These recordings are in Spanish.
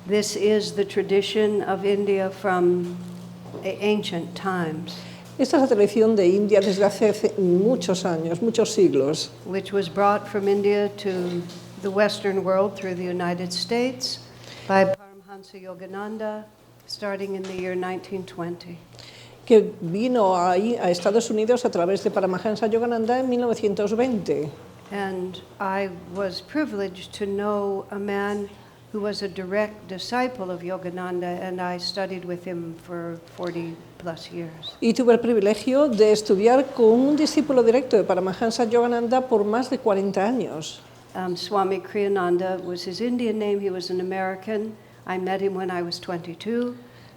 This is the tradition of India from ancient times, Esta es la tradición de India desde hace muchos años, muchos siglos, which was brought from India to the Western world through the United States by Paramhansa Yogananda, starting in the year 1920. que vino ahí a Estados Unidos a través de Paramahansa Yogananda en 1920. And I was privileged to know a man who was a direct disciple of Yogananda, and I studied with him for 40 plus years. Y tuve el privilegio de estudiar con un discípulo directo de Paramahansa Yogananda por más de 40 años. Swami Kriyananda was his Indian name. He was an American. I met him when I was 22,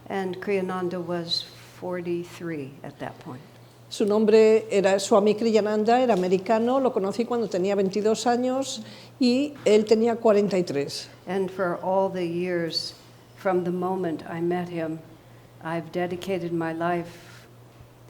and Kriyananda was 43 at that point. Su nombre era Swami Kriyananda, era americano, lo conocí cuando tenía 22 años y él tenía 43. And for all the years from the moment I met him, I've dedicated my life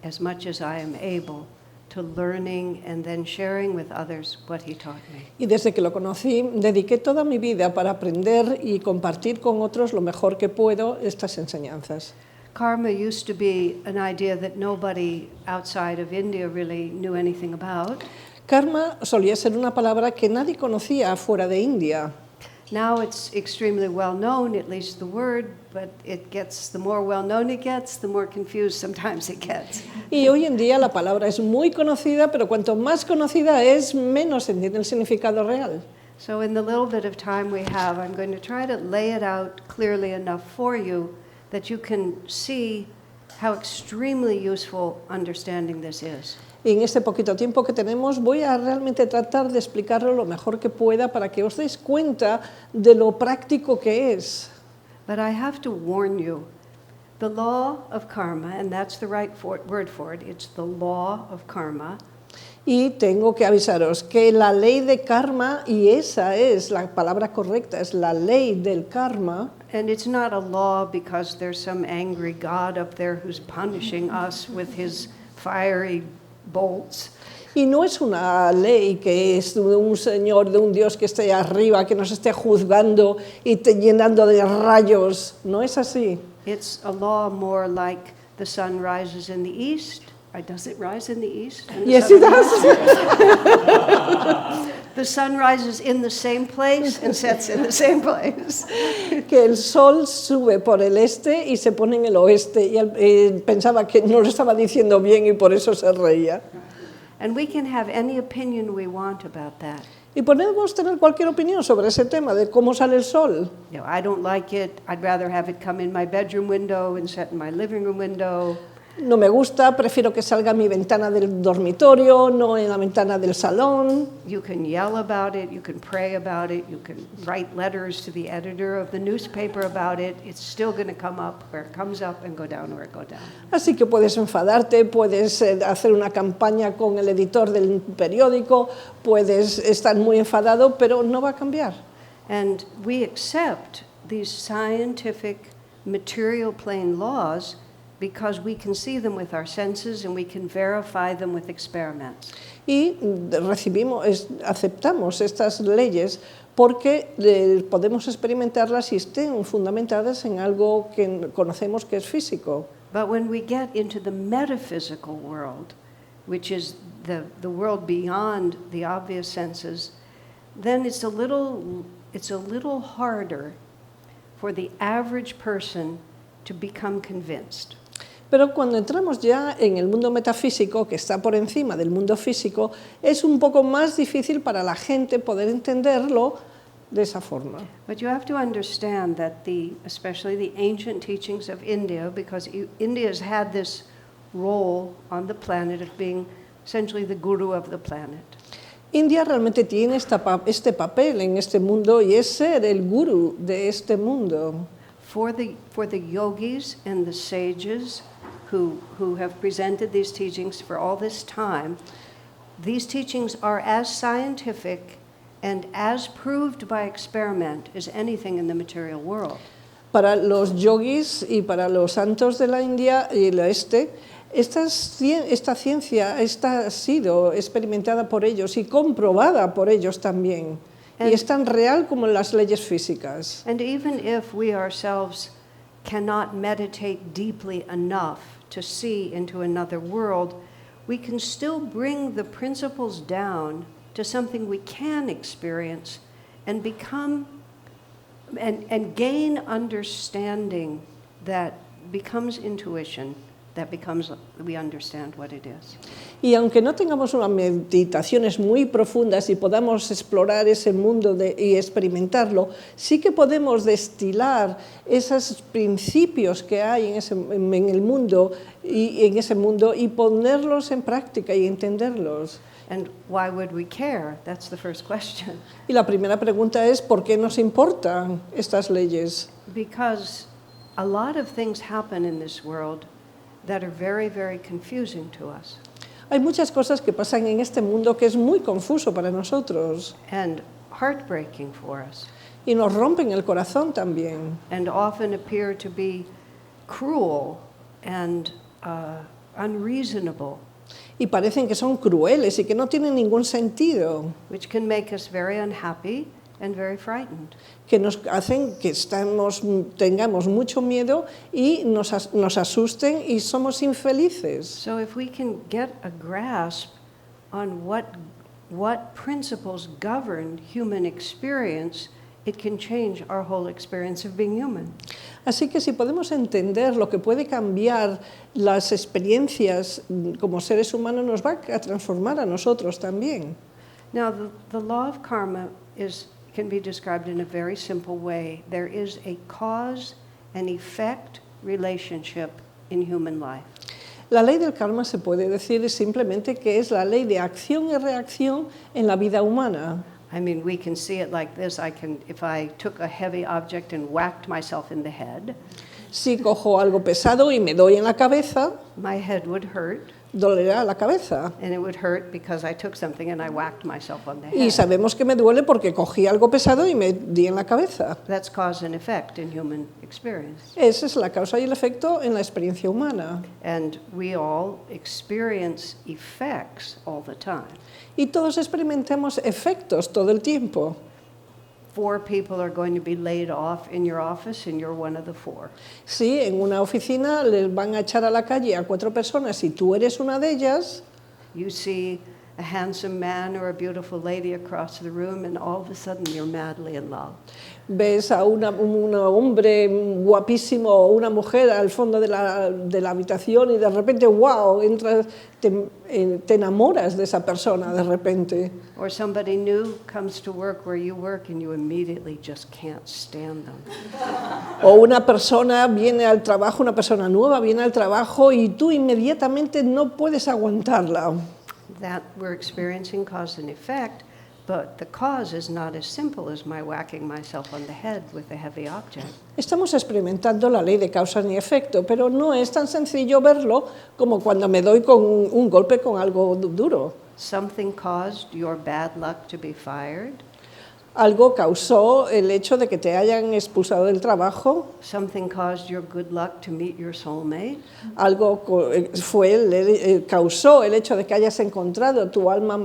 as much as I am able to learning and then sharing with others what he taught me. Y desde que lo conocí, dediqué toda mi vida para aprender y compartir con otros lo mejor que puedo estas enseñanzas. Karma used to be an idea that nobody outside of India really knew anything about. Karma solía ser una palabra que nadie conocía fuera de India. Now it's extremely well known, at least the word, but the more well known it gets, the more confused sometimes it gets. Y hoy en día la palabra es muy conocida, pero cuanto más conocida es, menos se entiende el significado real. So in the little bit of time we have, I'm going to try to lay it out clearly enough for you that you can see how extremely useful understanding this is. Y en este poquito tiempo que tenemos voy a realmente tratar de explicarlo lo mejor que pueda para que os deis cuenta de lo práctico que es. But I have to warn you, the law of karma, and that's the right word for it, it's the law of karma. Y tengo que avisaros que la ley de karma, y esa es la palabra correcta, es la ley del karma. And it's not a law because there's some angry God up there who's punishing us with his fiery bolts. Y no es una ley que es de un señor, de un Dios que esté arriba, que nos esté juzgando y te llenando de rayos. No es así. It's a law more like the sun rises in the east. Does it rise in the east? Yes, it does. The sun rises in the same place and sets in the same place. Que el sol sube por el este y se pone en el oeste. Y él pensaba que no lo estaba diciendo bien y por eso se reía. And we can have any opinion we want about that. Y podemos tener cualquier opinión sobre ese tema de cómo sale el sol. You know, I don't like it. I'd rather have it come in my bedroom window and set in my living room window. No me gusta, prefiero que salga a mi ventana del dormitorio, no en la ventana del salón. You can yell about it, you can pray about it, you can write letters to the editor of the newspaper about it. It's still going to come up where it comes up and go down where it goes down. Así que puedes enfadarte, puedes hacer una campaña con el editor del periódico, puedes estar muy enfadado, pero no va a cambiar. And we accept these scientific, material plane laws because we can see them with our senses and we can verify them with experiments. Y aceptamos estas leyes porque podemos experimentarlas y estén fundamentadas en algo que conocemos que es físico. But when we get into the metaphysical world, which is the world beyond the obvious senses, then it's a little harder for the average person to become convinced. Pero cuando entramos ya en el mundo metafísico, que está por encima del mundo físico, es un poco más difícil para la gente poder entenderlo de esa forma. But you have to understand that especially the ancient teachings of India, because India has had this role on the planet of being essentially the guru of the planet. India realmente tiene este papel en este mundo y es ser el gurú de este mundo. For the yogis and the sages who have presented these teachings for all this time, these teachings are as scientific and as proved by experiment as anything in the material world. Para los yogis y para los santos de la India y el oeste, esta ciencia ha sido experimentada por ellos y comprobada por ellos también. y es tan real como las leyes físicas. And even if we ourselves cannot meditate deeply enough to see into another world, we can still bring the principles down to something we can experience and become and gain understanding that becomes intuition, that becomes we understand what it is. Y aunque no tengamos unas meditaciones muy profundas y podamos explorar ese mundo y experimentarlo, sí que podemos destilar esos principios que hay en el mundo y ponerlos en práctica y entenderlos. And why would we care? That's the first question. Y la primera pregunta es, ¿por qué nos importan estas leyes? Because a lot of things happen in this world that are very, very confusing to us. Hay muchas cosas que pasan en este mundo que es muy confuso para nosotros And heartbreaking for us, y nos rompen el corazón también. and often appear to be cruel and unreasonable, Y parecen que son crueles y que no tienen ningún sentido, which can make us very unhappy and very frightened. que nos hacen que tengamos mucho miedo y nos asusten y somos infelices. So if we can get a grasp on what principles govern human experience, it can change our whole experience of being human. Así que si podemos entender lo que puede cambiar las experiencias como seres humanos, nos va a transformar a nosotros también. Now, the law of karma can be described in a very simple way. There is a cause and effect relationship in human life. La ley del karma se puede decir simplemente que es la ley de acción y reacción en la vida humana. I mean, we can see it like this. If I took a heavy object and whacked myself in the head, Si cojo algo pesado y me doy en la cabeza, my head would hurt, dolerá la cabeza. and it would hurt because I took something and I whacked myself on the Y head. sabemos que me duele porque cogí algo pesado y me di en la cabeza. That's cause and effect in human experience. Esa es la causa y el efecto en la experiencia humana. And we all experience effects all the time. Y todos experimentamos efectos todo el tiempo. 4 people are going to be laid off in your office, and you're one of the 4. Sí, en una oficina les van a echar a la calle a 4 personas y tú eres una de ellas. You see a handsome man or a beautiful lady across the room, and all of a sudden you're madly in love. Ves a un hombre guapísimo o una mujer al fondo de la habitación y de repente, wow, te enamoras de esa persona de repente. Or somebody new comes to work where you work, and you immediately just can't stand them. O una persona viene al trabajo, una persona nueva viene al trabajo y tú inmediatamente no puedes aguantarla. That we're experiencing cause and effect, but the cause is not as simple as my whacking myself on the head with a heavy object. Estamos experimentando la ley de causa ni efecto, pero no es tan sencillo verlo como cuando me doy con un golpe con algo duro. Something caused your bad luck to be fired. Algo causó el hecho de que te hayan expulsado del trabajo. Something caused your good luck to meet your soulmate. Algo causó el hecho de que hayas encontrado tu alma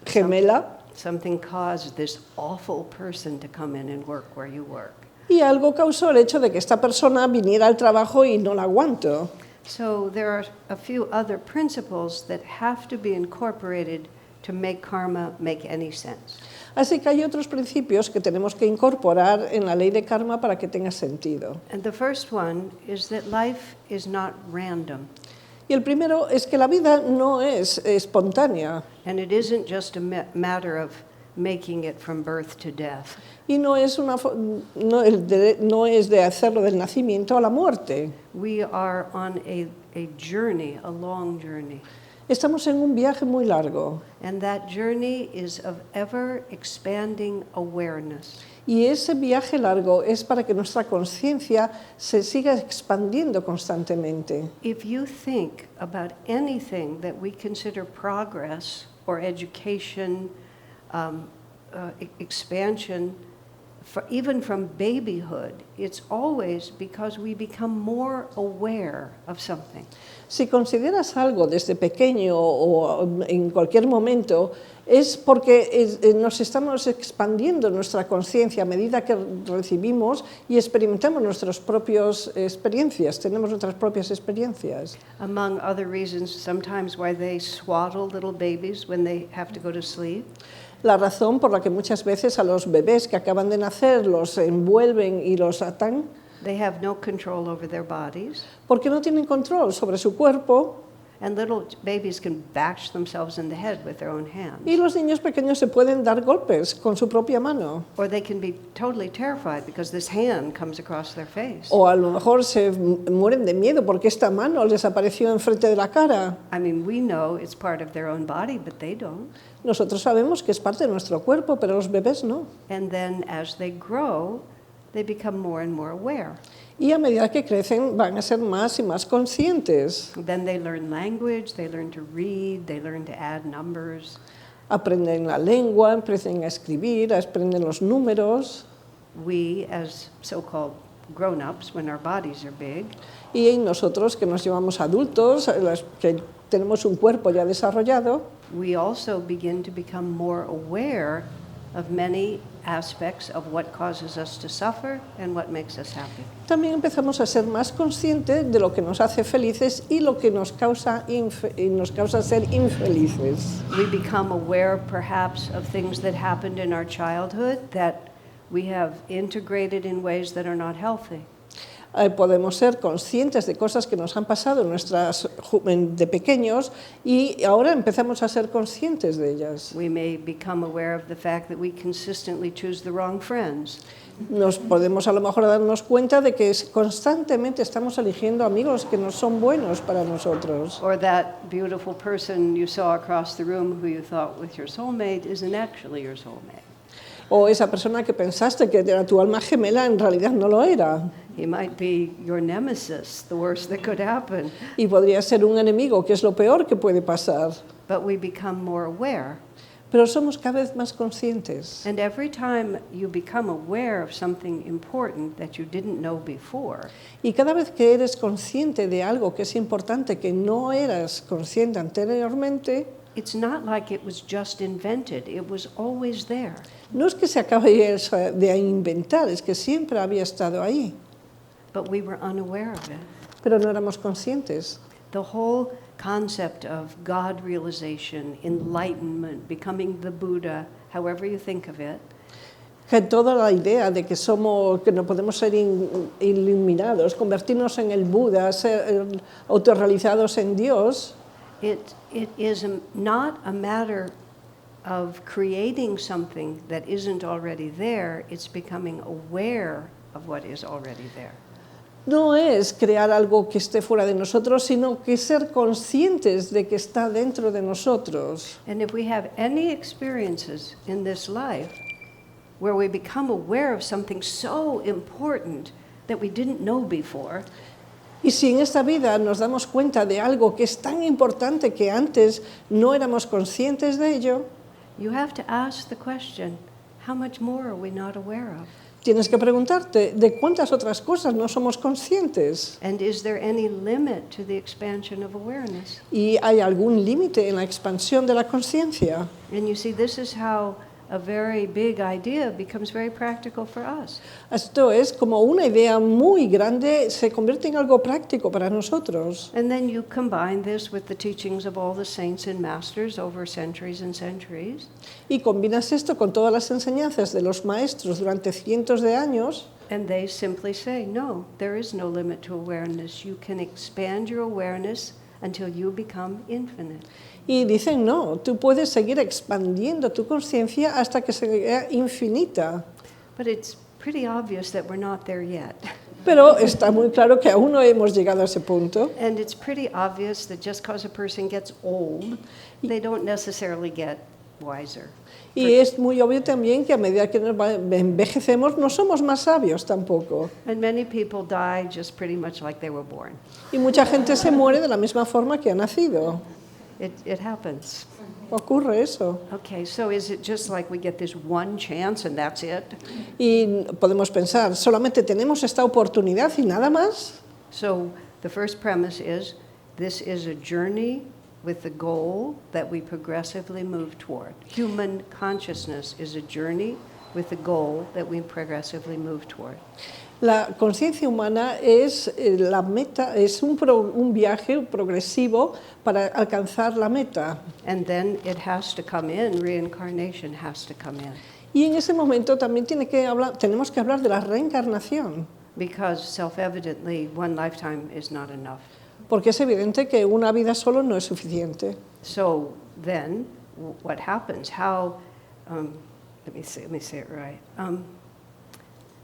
gemela. Something caused this awful person to come in and work where you work. Y algo causó el hecho de que esta persona viniera al trabajo y no la aguanto. So there are a few other principles that have to be incorporated to make karma make any sense. Así que hay otros principios que tenemos que incorporar en la ley de karma para que tenga sentido. And the first one is that life is not random. Y el primero es que la vida no es espontánea And it isn't just a matter of making it from birth to death. y no es de hacerlo del nacimiento a la muerte. We are on a journey, a long journey. Estamos en un viaje muy largo And that journey is of ever expanding awareness. y ese viaje largo es para que nuestra conciencia se siga expandiendo constantemente. If you think about anything that we consider progress or education, expansion, even from babyhood, it's always because we become more aware of something. Si consideras algo desde pequeño o en cualquier momento, es porque nos estamos expandiendo nuestra conciencia a medida que recibimos y experimentamos nuestras propias experiencias, tenemos nuestras propias experiencias. Among other reasons, sometimes why they swaddle little babies when they have to go to sleep. La razón por la que muchas veces a los bebés que acaban de nacer los envuelven y los atan, They have no control over their bodies, porque no tienen control sobre su cuerpo and little babies can bash themselves in the head with their own hands. y los niños pequeños se pueden dar golpes con su propia mano. Or they can be totally terrified because this hand comes across their face. O a lo mejor se mueren de miedo porque esta mano les apareció enfrente de la cara. I mean, we know it's part of their own body, but they don't. Nosotros sabemos que es parte de nuestro cuerpo, pero los bebés no. And then as they grow, they become more and more aware. Y a medida que crecen van a ser más y más conscientes. Then they learn language, they learn to read, they learn to add numbers. Aprenden la lengua, aprenden a escribir, aprenden los números. We, as so-called grown-ups, when our bodies are big, Y nosotros que nos llamamos adultos, que tenemos un cuerpo ya desarrollado, we also begin to become more aware of many aspects of what causes us to suffer and what makes us happy. también empezamos a ser más conscientes de lo que nos hace felices y lo que nos causa ser infelices. We become aware perhaps of things that happened in our childhood that we have integrated in ways that are not healthy. Podemos ser conscientes de cosas que nos han pasado de pequeños y ahora empezamos a ser conscientes de ellas. We may become aware of the fact that we consistently choose the wrong friends. Nos podemos a lo mejor darnos cuenta de que constantemente estamos eligiendo amigos que no son buenos para nosotros. Or that beautiful person you saw across the room who you thought was your soulmate isn't actually your soulmate. O esa persona que pensaste que era tu alma gemela en realidad no lo era. He might be your nemesis, the worst that could happen. Y podría ser un enemigo, que es lo peor que puede pasar. But we become more aware. Pero somos cada vez más conscientes. And every time you become aware of something important that you didn't know before, Y cada vez que eres consciente de algo que es importante, que no eras consciente anteriormente, it's not like it was just invented. It was always there. no es que se acabe de inventar, es que siempre había estado ahí, But we were unaware of it. pero no éramos conscientes. The whole concept of God realization, enlightenment, becoming the Buddha, however you think of it, Que toda la idea de que no podemos ser iluminados, convertirnos en el Buda, ser autorrealizados en Dios, it is not a matter of creating something that isn't already there. It's becoming aware of what is already there. no es crear algo que esté fuera de nosotros, sino que ser conscientes de que está dentro de nosotros. And if we have any experiences in this life where we become aware of something so important that we didn't know before, Y si en esta vida nos damos cuenta de algo que es tan importante que antes no éramos conscientes de ello, you have to ask the question, how much more are we not aware of? tienes que preguntarte de cuántas otras cosas no somos conscientes. And is there any limit to the expansion of awareness? ¿Y hay algún límite en la expansión de la conciencia? And you see, this is how a very big idea becomes very practical for us. Esto es como una idea muy grande, se convierte en algo práctico para nosotros. And then you combine this with the teachings of all the saints and masters over centuries and centuries. Y combinas esto con todas las enseñanzas de los maestros durante cientos de años. And they simply say, no, there is no limit to awareness. You can expand your awareness until you become infinite. Y dicen, no, tú puedes seguir expandiendo tu conciencia hasta que sea infinita. But it's pretty obvious that we're not there yet. Pero está muy claro que aún no hemos llegado a ese punto. And it's pretty obvious that just because a person gets old, they don't necessarily get wiser. Y es muy obvio también que a medida que envejecemos no somos más sabios tampoco. And many people die just pretty much like they were born. Y mucha gente se muere de la misma forma que ha nacido. It happens. Ocurre eso. Okay, so is it just like we get this one chance and that's it? Y podemos pensar, solamente tenemos esta oportunidad y nada más. So the first premise is this is a journey with the goal that we progressively move toward. Human consciousness is a journey with the goal that we progressively move toward. La conciencia humana es la meta, es un viaje progresivo para alcanzar la meta. And then it has to come in, reincarnation has to come in. Y en ese momento también tenemos que hablar de la reencarnación, Because self-evidently, one lifetime is not enough. porque es evidente que una vida solo no es suficiente. So then, what happens? Let me say it right.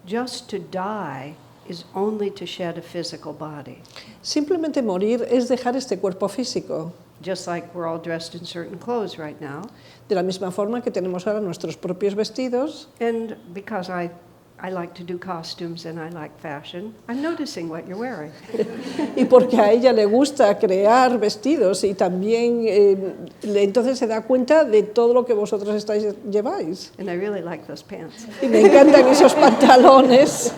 Just to die is only to shed a physical body. Simplemente morir es dejar este cuerpo físico, Just like we're all dressed in certain clothes right now. de la misma forma que tenemos ahora nuestros propios vestidos. And because I like to do costumes and I like fashion, I'm noticing what you're wearing. Y porque a ella le gusta crear vestidos y también entonces se da cuenta de todo lo que vosotros lleváis. And I really like those pants. Y me encantan esos pantalones.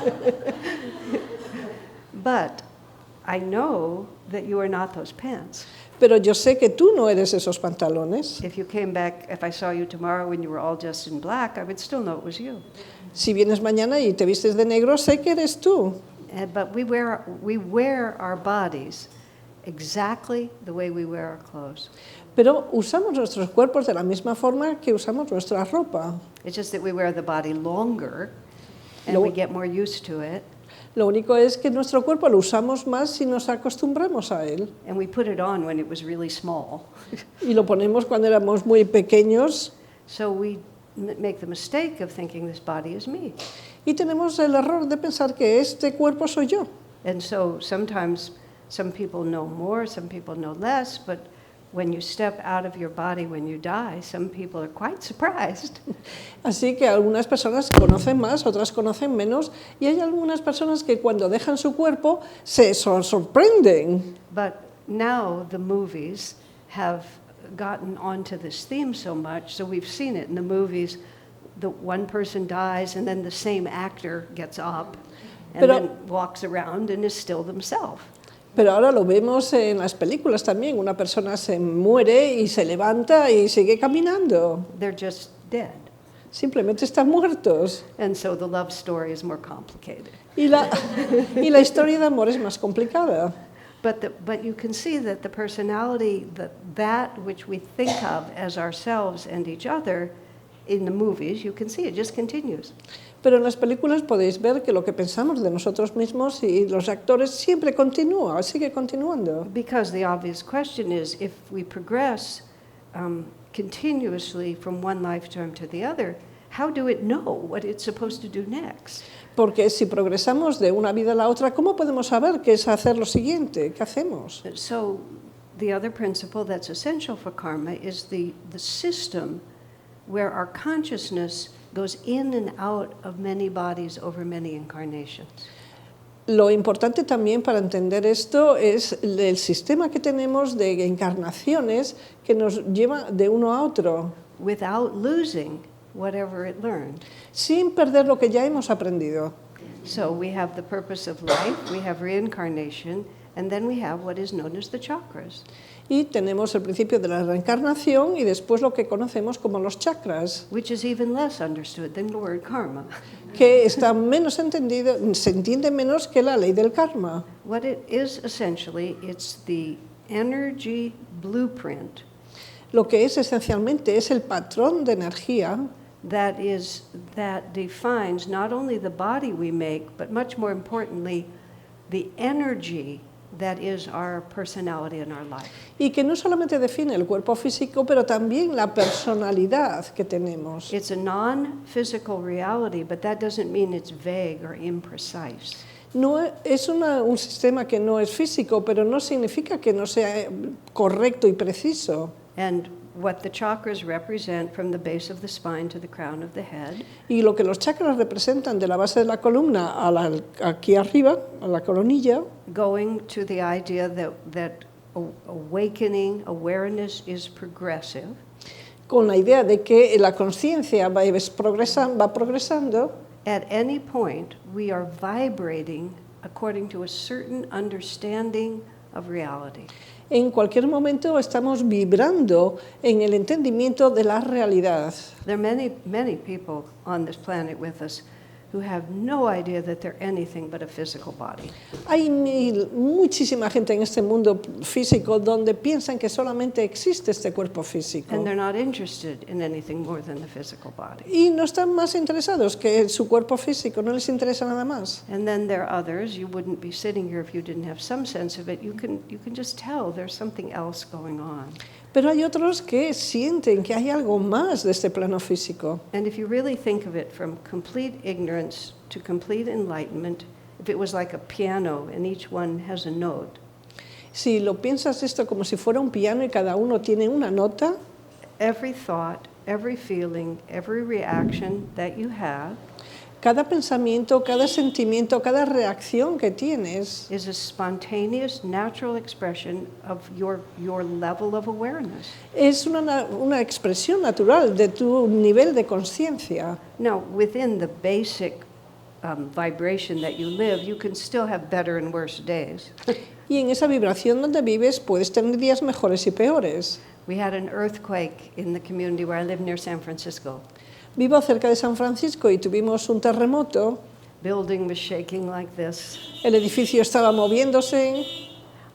But I know that you are not those pants. Pero yo sé que tú no eres esos pantalones. If I saw you tomorrow when you were all dressed in black, I would still know it was you. Si vienes mañana y te vistes de negro, sé que eres tú. But we wear our bodies exactly the way we wear our clothes. Pero usamos nuestros cuerpos de la misma forma que usamos nuestra ropa. It's just that we wear the body longer and Lo- we get more used to it. Lo único es que nuestro cuerpo lo usamos más si nos acostumbramos a él. And we put it on when it was really small. Y lo ponemos cuando éramos muy pequeños So we make the mistake of thinking this body is me. y tenemos el error de pensar que este cuerpo soy yo. And so sometimes some people know more, some people know less, but when you step out of your body when you die, some people are quite surprised. Así que algunas personas conocen más, otras conocen menos, y hay algunas personas que cuando dejan su cuerpo se sorprenden. But now the movies have gotten onto this theme so much, so we've seen it in the movies. The one person dies and then the same actor gets up and Pero- then walks around and is still themselves. Pero ahora lo vemos en las películas también. Una persona se muere y se levanta y sigue caminando. They're just dead. Simplemente están muertos. And so the love story is more complicated. Y la historia de amor es más complicada. But you can see that the personality, that which we think of as ourselves and each other, in the movies, you can see it just continues. Pero en las películas podéis ver que lo que pensamos de nosotros mismos y los actores siempre continúa, sigue continuando. Because the obvious question is, if we progress continuously from one lifetime to the other, how do it know what it's supposed to do next? Porque si progresamos de una vida a la otra, ¿cómo podemos saber qué es hacer lo siguiente? ¿Qué hacemos? So the other principle that's essential for karma is the system where our consciousness goes in and out of many bodies over many incarnations. Lo importante también para entender esto es el sistema que tenemos de encarnaciones que nos lleva de uno a otro, Without losing whatever it learned. sin perder lo que ya hemos aprendido. So we have the purpose of life, we have reincarnation, and then we have what is known as the chakras. Y tenemos el principio de la reencarnación y después lo que conocemos como los chakras, Which is even less understood than the word karma. que está menos entendido, se entiende menos que la ley del karma. What it is essentially, it's the energy blueprint Lo que es esencialmente es el patrón de energía that defines not only the body we make, but much more importantly, the energy that is our personality in our life. y que no solamente define el cuerpo físico, pero también la personalidad que tenemos. It's a non-physical reality, but that doesn't mean it's vague or imprecise. No es un sistema que no es físico, pero no significa que no sea correcto y preciso. And what the chakras represent from the base of the spine to the crown of the head Y lo que los chakras representan de la base de la columna aquí arriba, a la coronilla, going to the idea that awakening awareness is progressive, con la idea de que la conciencia va progresando, at any point we are vibrating according to a certain understanding of reality. En cualquier momento estamos vibrando en el entendimiento de la realidad. There are many people on this planet with us who have no idea that they're anything but a physical body. Hay muchísima gente en este mundo físico donde piensan que solamente existe este cuerpo físico. And they're not interested in anything more than the physical body. Y no están más interesados que su cuerpo físico, no les interesa nada más. And then there are others, you wouldn't be sitting here if you didn't have some sense of it. You can just tell there's something else going on. Pero hay otros que sienten que hay algo más de este plano físico. And if you really think of it from complete ignorance to complete enlightenment, if it was like a piano and each one has a note, Si lo piensas esto como si fuera un piano y cada uno tiene una nota, every thought, every feeling, every reaction that you have cada pensamiento, cada sentimiento, cada reacción que tienes is a spontaneous, natural expression of your level of awareness. es una expresión natural de tu nivel de conciencia. Now, within the basic vibration that you live, you can still have better and worse days. Y en esa vibración donde vives puedes tener días mejores y peores. We had an earthquake in the community where I live near San Francisco. Vivo cerca de San Francisco y tuvimos un terremoto. Building was shaking like this. El edificio estaba moviéndose.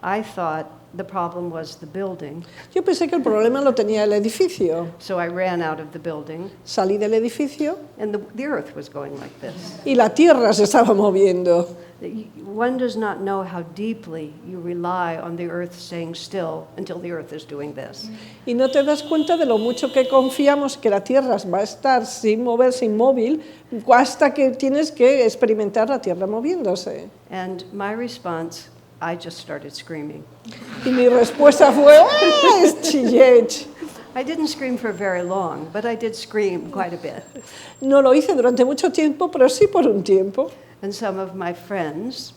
I thought the problem was the building, Yo pensé que el problema lo tenía el edificio. so I ran out of the building, Salí del edificio and the earth was going like this. y la tierra se estaba moviendo. One does not know how deeply you rely on the earth staying still until the earth is doing this. Y no te das cuenta de lo mucho que confiamos que la tierra va a estar sin moverse, inmóvil, hasta que tienes que experimentar la tierra moviéndose. And my response, I just started screaming. Y mi respuesta fue, ¡ah! Chillé. I didn't scream for very long, but I did scream quite a bit. No lo hice durante mucho tiempo, pero sí por un tiempo. And some of my friends,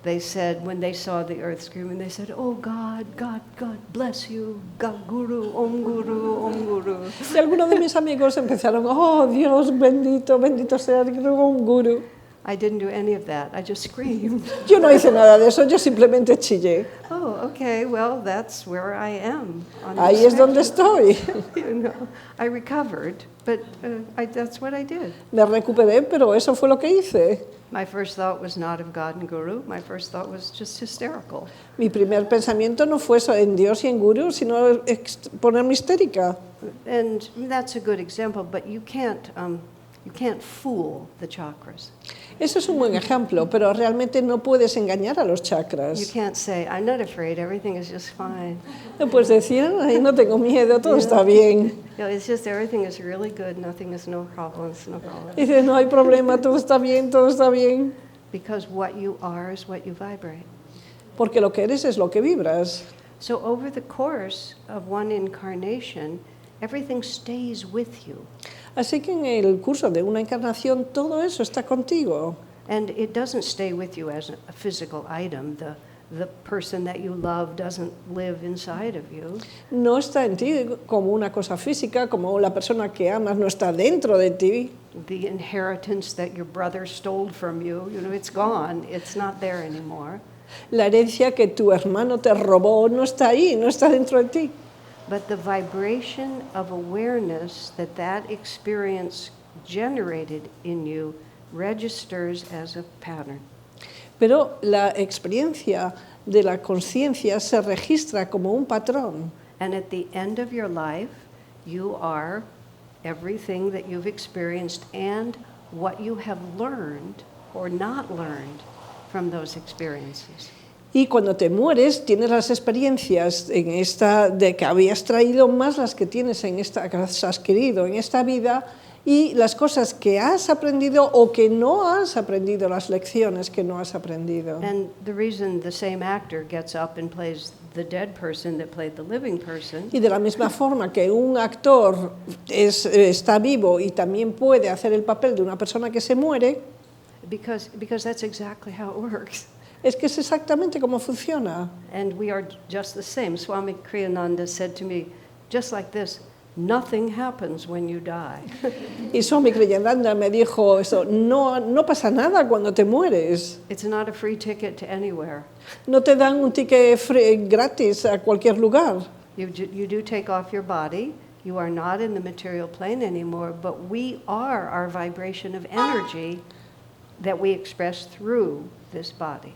they said, when they saw the earth screaming, they said, "Oh God, God, God bless you, God Guru, Om Guru, Om Guru." Y algunos de mis amigos empezaron, oh Dios bendito, bendito sea el gurú. I didn't do any of that. I just screamed. Yo no hice nada de eso, yo simplemente chillé. Oh, okay, well, that's where I am. On the Ahí es donde spectrum. estoy. You know, I recovered, but that's what I did. Me recuperé, pero eso fue lo que hice. My first thought was not of God and Guru. My first thought was just hysterical. Mi primer pensamiento no fue eso en Dios y en Gurú, sino ponerme histérica. And that's a good example, but you can't fool the chakras. Eso es un buen ejemplo, pero realmente no puedes engañar a los You chakras. can't say, "I'm not afraid, everything is just fine." No puedes decir, ay, no tengo miedo, todo está bien. You know, it's just everything is really good, nothing is no problems, no problem. Dice, no hay problema, todo está bien, todo está bien. Because what you are is what you vibrate. Porque lo que eres es lo que vibras. So over the course of one incarnation, everything stays with you. Así que en el curso de una encarnación todo eso está contigo. And it doesn't stay with you as a physical item. The person that you love doesn't live inside of you. No está en ti como una cosa física, como la persona que amas no está dentro de ti. The inheritance that your brother stole from you, it's gone. It's not there anymore. La herencia que tu hermano te robó no está ahí, no está dentro de ti. But the vibration of awareness that experience generated in you registers as a pattern. Pero la experiencia de la conciencia se registra como un patrón. And at the end of your life, you are everything that you've experienced and what you have learned or not learned from those experiences. Y cuando te mueres, tienes las experiencias en esta de que habías traído más las que tienes en esta que has adquirido en esta vida y las cosas que has aprendido o que no has aprendido, las lecciones que no has aprendido. And the reason the same actor gets up and plays the dead person that played the living person Y de la misma forma que un actor está vivo y también puede hacer el papel de una persona que se muere, because that's exactly how it works. es que es exactamente como funciona. And we are just the same. Swami Kriyananda said to me, just like this, nothing happens when you die. Y Swami Kriyananda me dijo eso, no pasa nada cuando te mueres. It's not a free ticket to anywhere. No te dan un ticket gratis a cualquier lugar. You do take off your body. You are not in the material plane anymore, but we are our vibration of energy that we express through this body.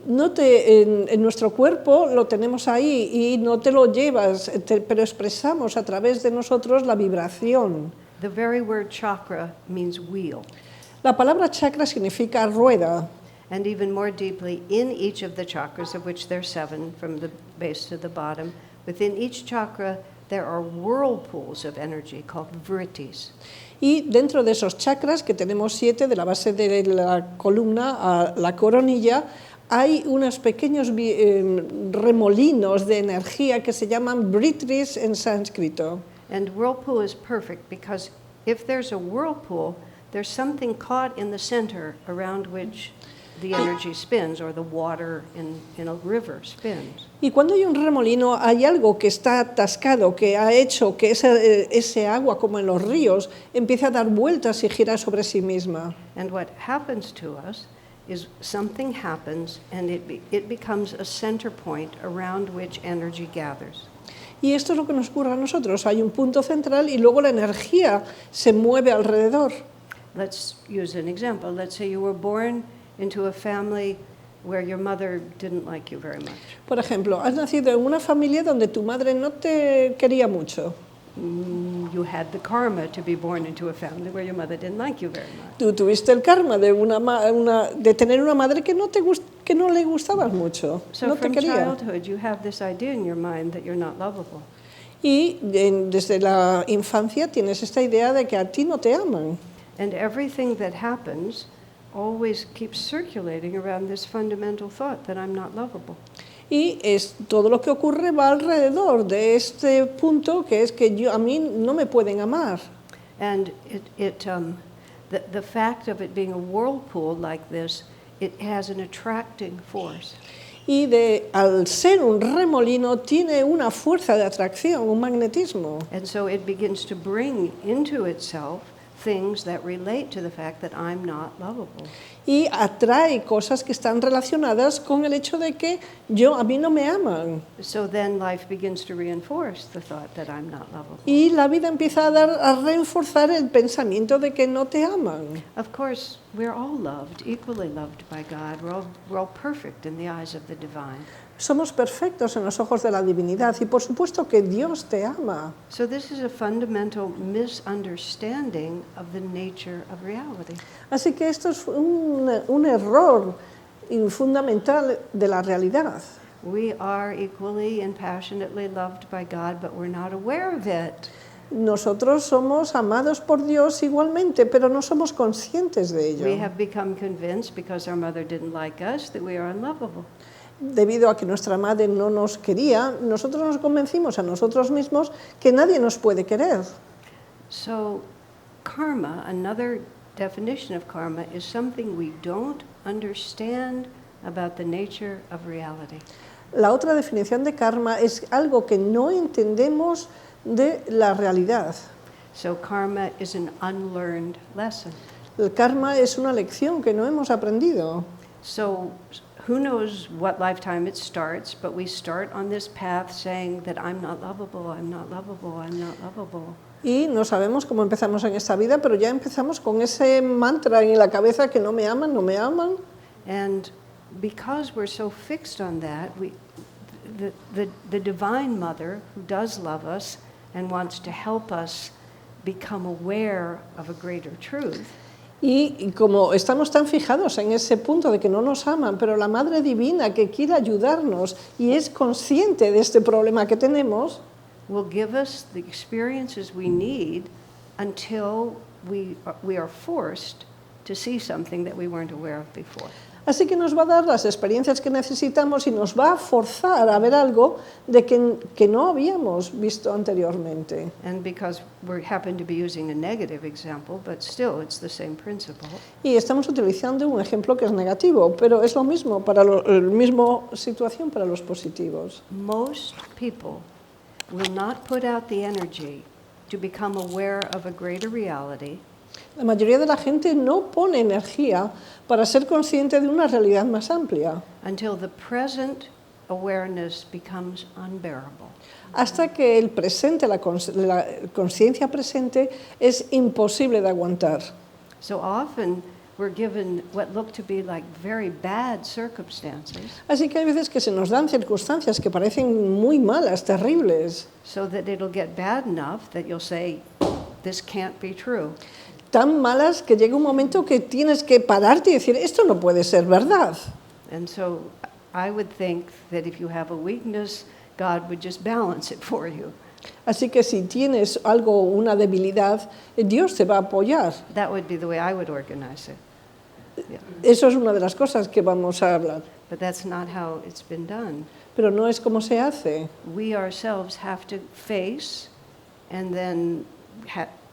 En nuestro cuerpo lo tenemos ahí y no te lo llevas, pero expresamos a través de nosotros la vibración. The very word chakra means wheel. La palabra chakra significa rueda. And even more deeply, in each of the chakras, of which there are 7 from the base to the bottom, within each chakra there are whirlpools of energy called vrittis. Y dentro de esos chakras, que tenemos 7, de la base de la columna a la coronilla, hay unos pequeños remolinos de energía que se llaman vrittis en sánscrito. And whirlpool is perfect because if there's a whirlpool, there's something caught in the center around which the energy spins, or the water in a river spins. Y cuando hay un remolino, hay algo que está atascado, que ha hecho que ese agua, como en los ríos, empiece a dar vueltas y girar sobre sí misma. And what happens to us is something happens and it becomes a center point around which energy gathers. Y esto es lo que nos ocurre a nosotros. Hay un punto central y luego la energía se mueve alrededor. Let's use an example. Let's say you were born into a family where your mother didn't like you very much. Por ejemplo, has nacido en una familia donde tu madre no te quería mucho. You had the karma to be born into a family where your mother didn't like you very much. Tú tuviste el karma de tener una madre que no le gustabas mucho, So no te from quería. childhood, you have this idea in your mind that you're not lovable. Y desde la infancia tienes esta idea de que a ti no te aman. And everything that happens always keeps circulating around this fundamental thought that I'm not lovable. Y todo lo que ocurre va alrededor de este punto, que es que a mí no me pueden amar. And the fact of it being a whirlpool like this, it has an attracting force. Y al ser un remolino tiene una fuerza de atracción, un magnetismo. And so it begins to bring into itself things that relate to the fact that I'm not lovable. Y atrae cosas que están relacionadas con el hecho de que a mí no me aman. So then life begins to reinforce the thought that I'm not lovable. Y la vida empieza a reforzar el pensamiento de que no te aman. Of course, we're all loved, equally loved by God. We're all perfect in the eyes of the divine. Somos perfectos en los ojos de la divinidad y por supuesto que Dios te ama. So this is a fundamental misunderstanding of the nature of reality. Así que esto es un error fundamental de la realidad. We are equally and passionately loved by God, but we're not aware of it. Nosotros somos amados por Dios igualmente, pero no somos conscientes de ello. We have become convinced because our mother didn't like us that we are unlovable. Debido a que nuestra madre no nos quería, nosotros nos convencimos a nosotros mismos que nadie nos puede querer. So karma, another definition of karma, is something we don't understand about the nature of reality. La otra definición de karma es algo que no entendemos de la realidad. So karma is an unlearned lesson. El karma es una lección que no hemos aprendido. So who knows what lifetime it starts, but we start on this path saying that I'm not lovable, I'm not lovable, I'm not lovable. Y no sabemos cómo empezamos en esta vida, pero ya empezamos con ese mantra en la cabeza que no me aman, no me aman. And because we're so fixed on that, the Divine Mother, who does love us and wants to help us become aware of a greater truth, Y como estamos tan fijados en ese punto de que no nos aman, pero la Madre Divina que quiere ayudarnos y es consciente de este problema que tenemos, will give us the experiences we need until we are forced to see something that we weren't aware of before. así que nos va a dar las experiencias que necesitamos y nos va a forzar a ver algo de que no habíamos visto anteriormente. And because we happen to be using a negative example, but still it's the same principle. Y estamos utilizando un ejemplo que es negativo, pero es lo mismo la misma situación para los positivos. Most people will not put out the energy to become aware of a greater reality La mayoría de la gente no pone energía para ser consciente de una realidad más amplia, until the present awareness becomes unbearable. hasta que el presente, la conciencia presente, es imposible de aguantar. So often we're given what look to be like very bad circumstances Así que hay veces que se nos dan circunstancias que parecen muy malas, terribles, so that it'll get bad enough that you'll say, this can't be true. tan malas que llega un momento que tienes que pararte y decir, esto no puede ser verdad. And so I would think that if you have a weakness, God would just balance it for you. Así que si tienes algo, una debilidad, Dios te va a apoyar. That would be the way I would organize it. Yeah. Eso es una de las cosas que vamos a hablar. But that's not how it's been done. Pero no es como se hace. We ourselves have to face and then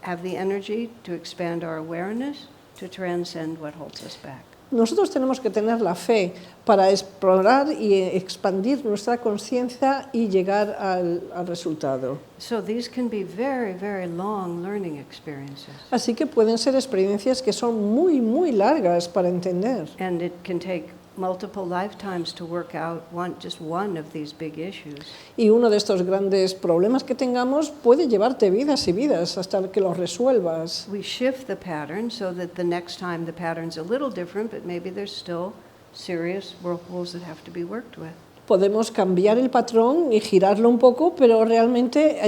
have the energy to expand our awareness to transcend what holds us back. Nosotros tenemos que tener la fe para explorar y expandir nuestra conciencia y llegar al resultado. So these can be very, very long learning experiences. Así que pueden ser experiencias que son muy, muy largas para entender. And it can take multiple lifetimes to work out just one of these big issues. Y uno de estos grandes problemas que tengamos puede llevarte vidas y vidas hasta que los resuelvas. We shift the pattern so that the next time the pattern's a little different, but maybe there's still serious whirlpools that have to be worked with. Podemos cambiar el patrón y girarlo un poco, pero realmente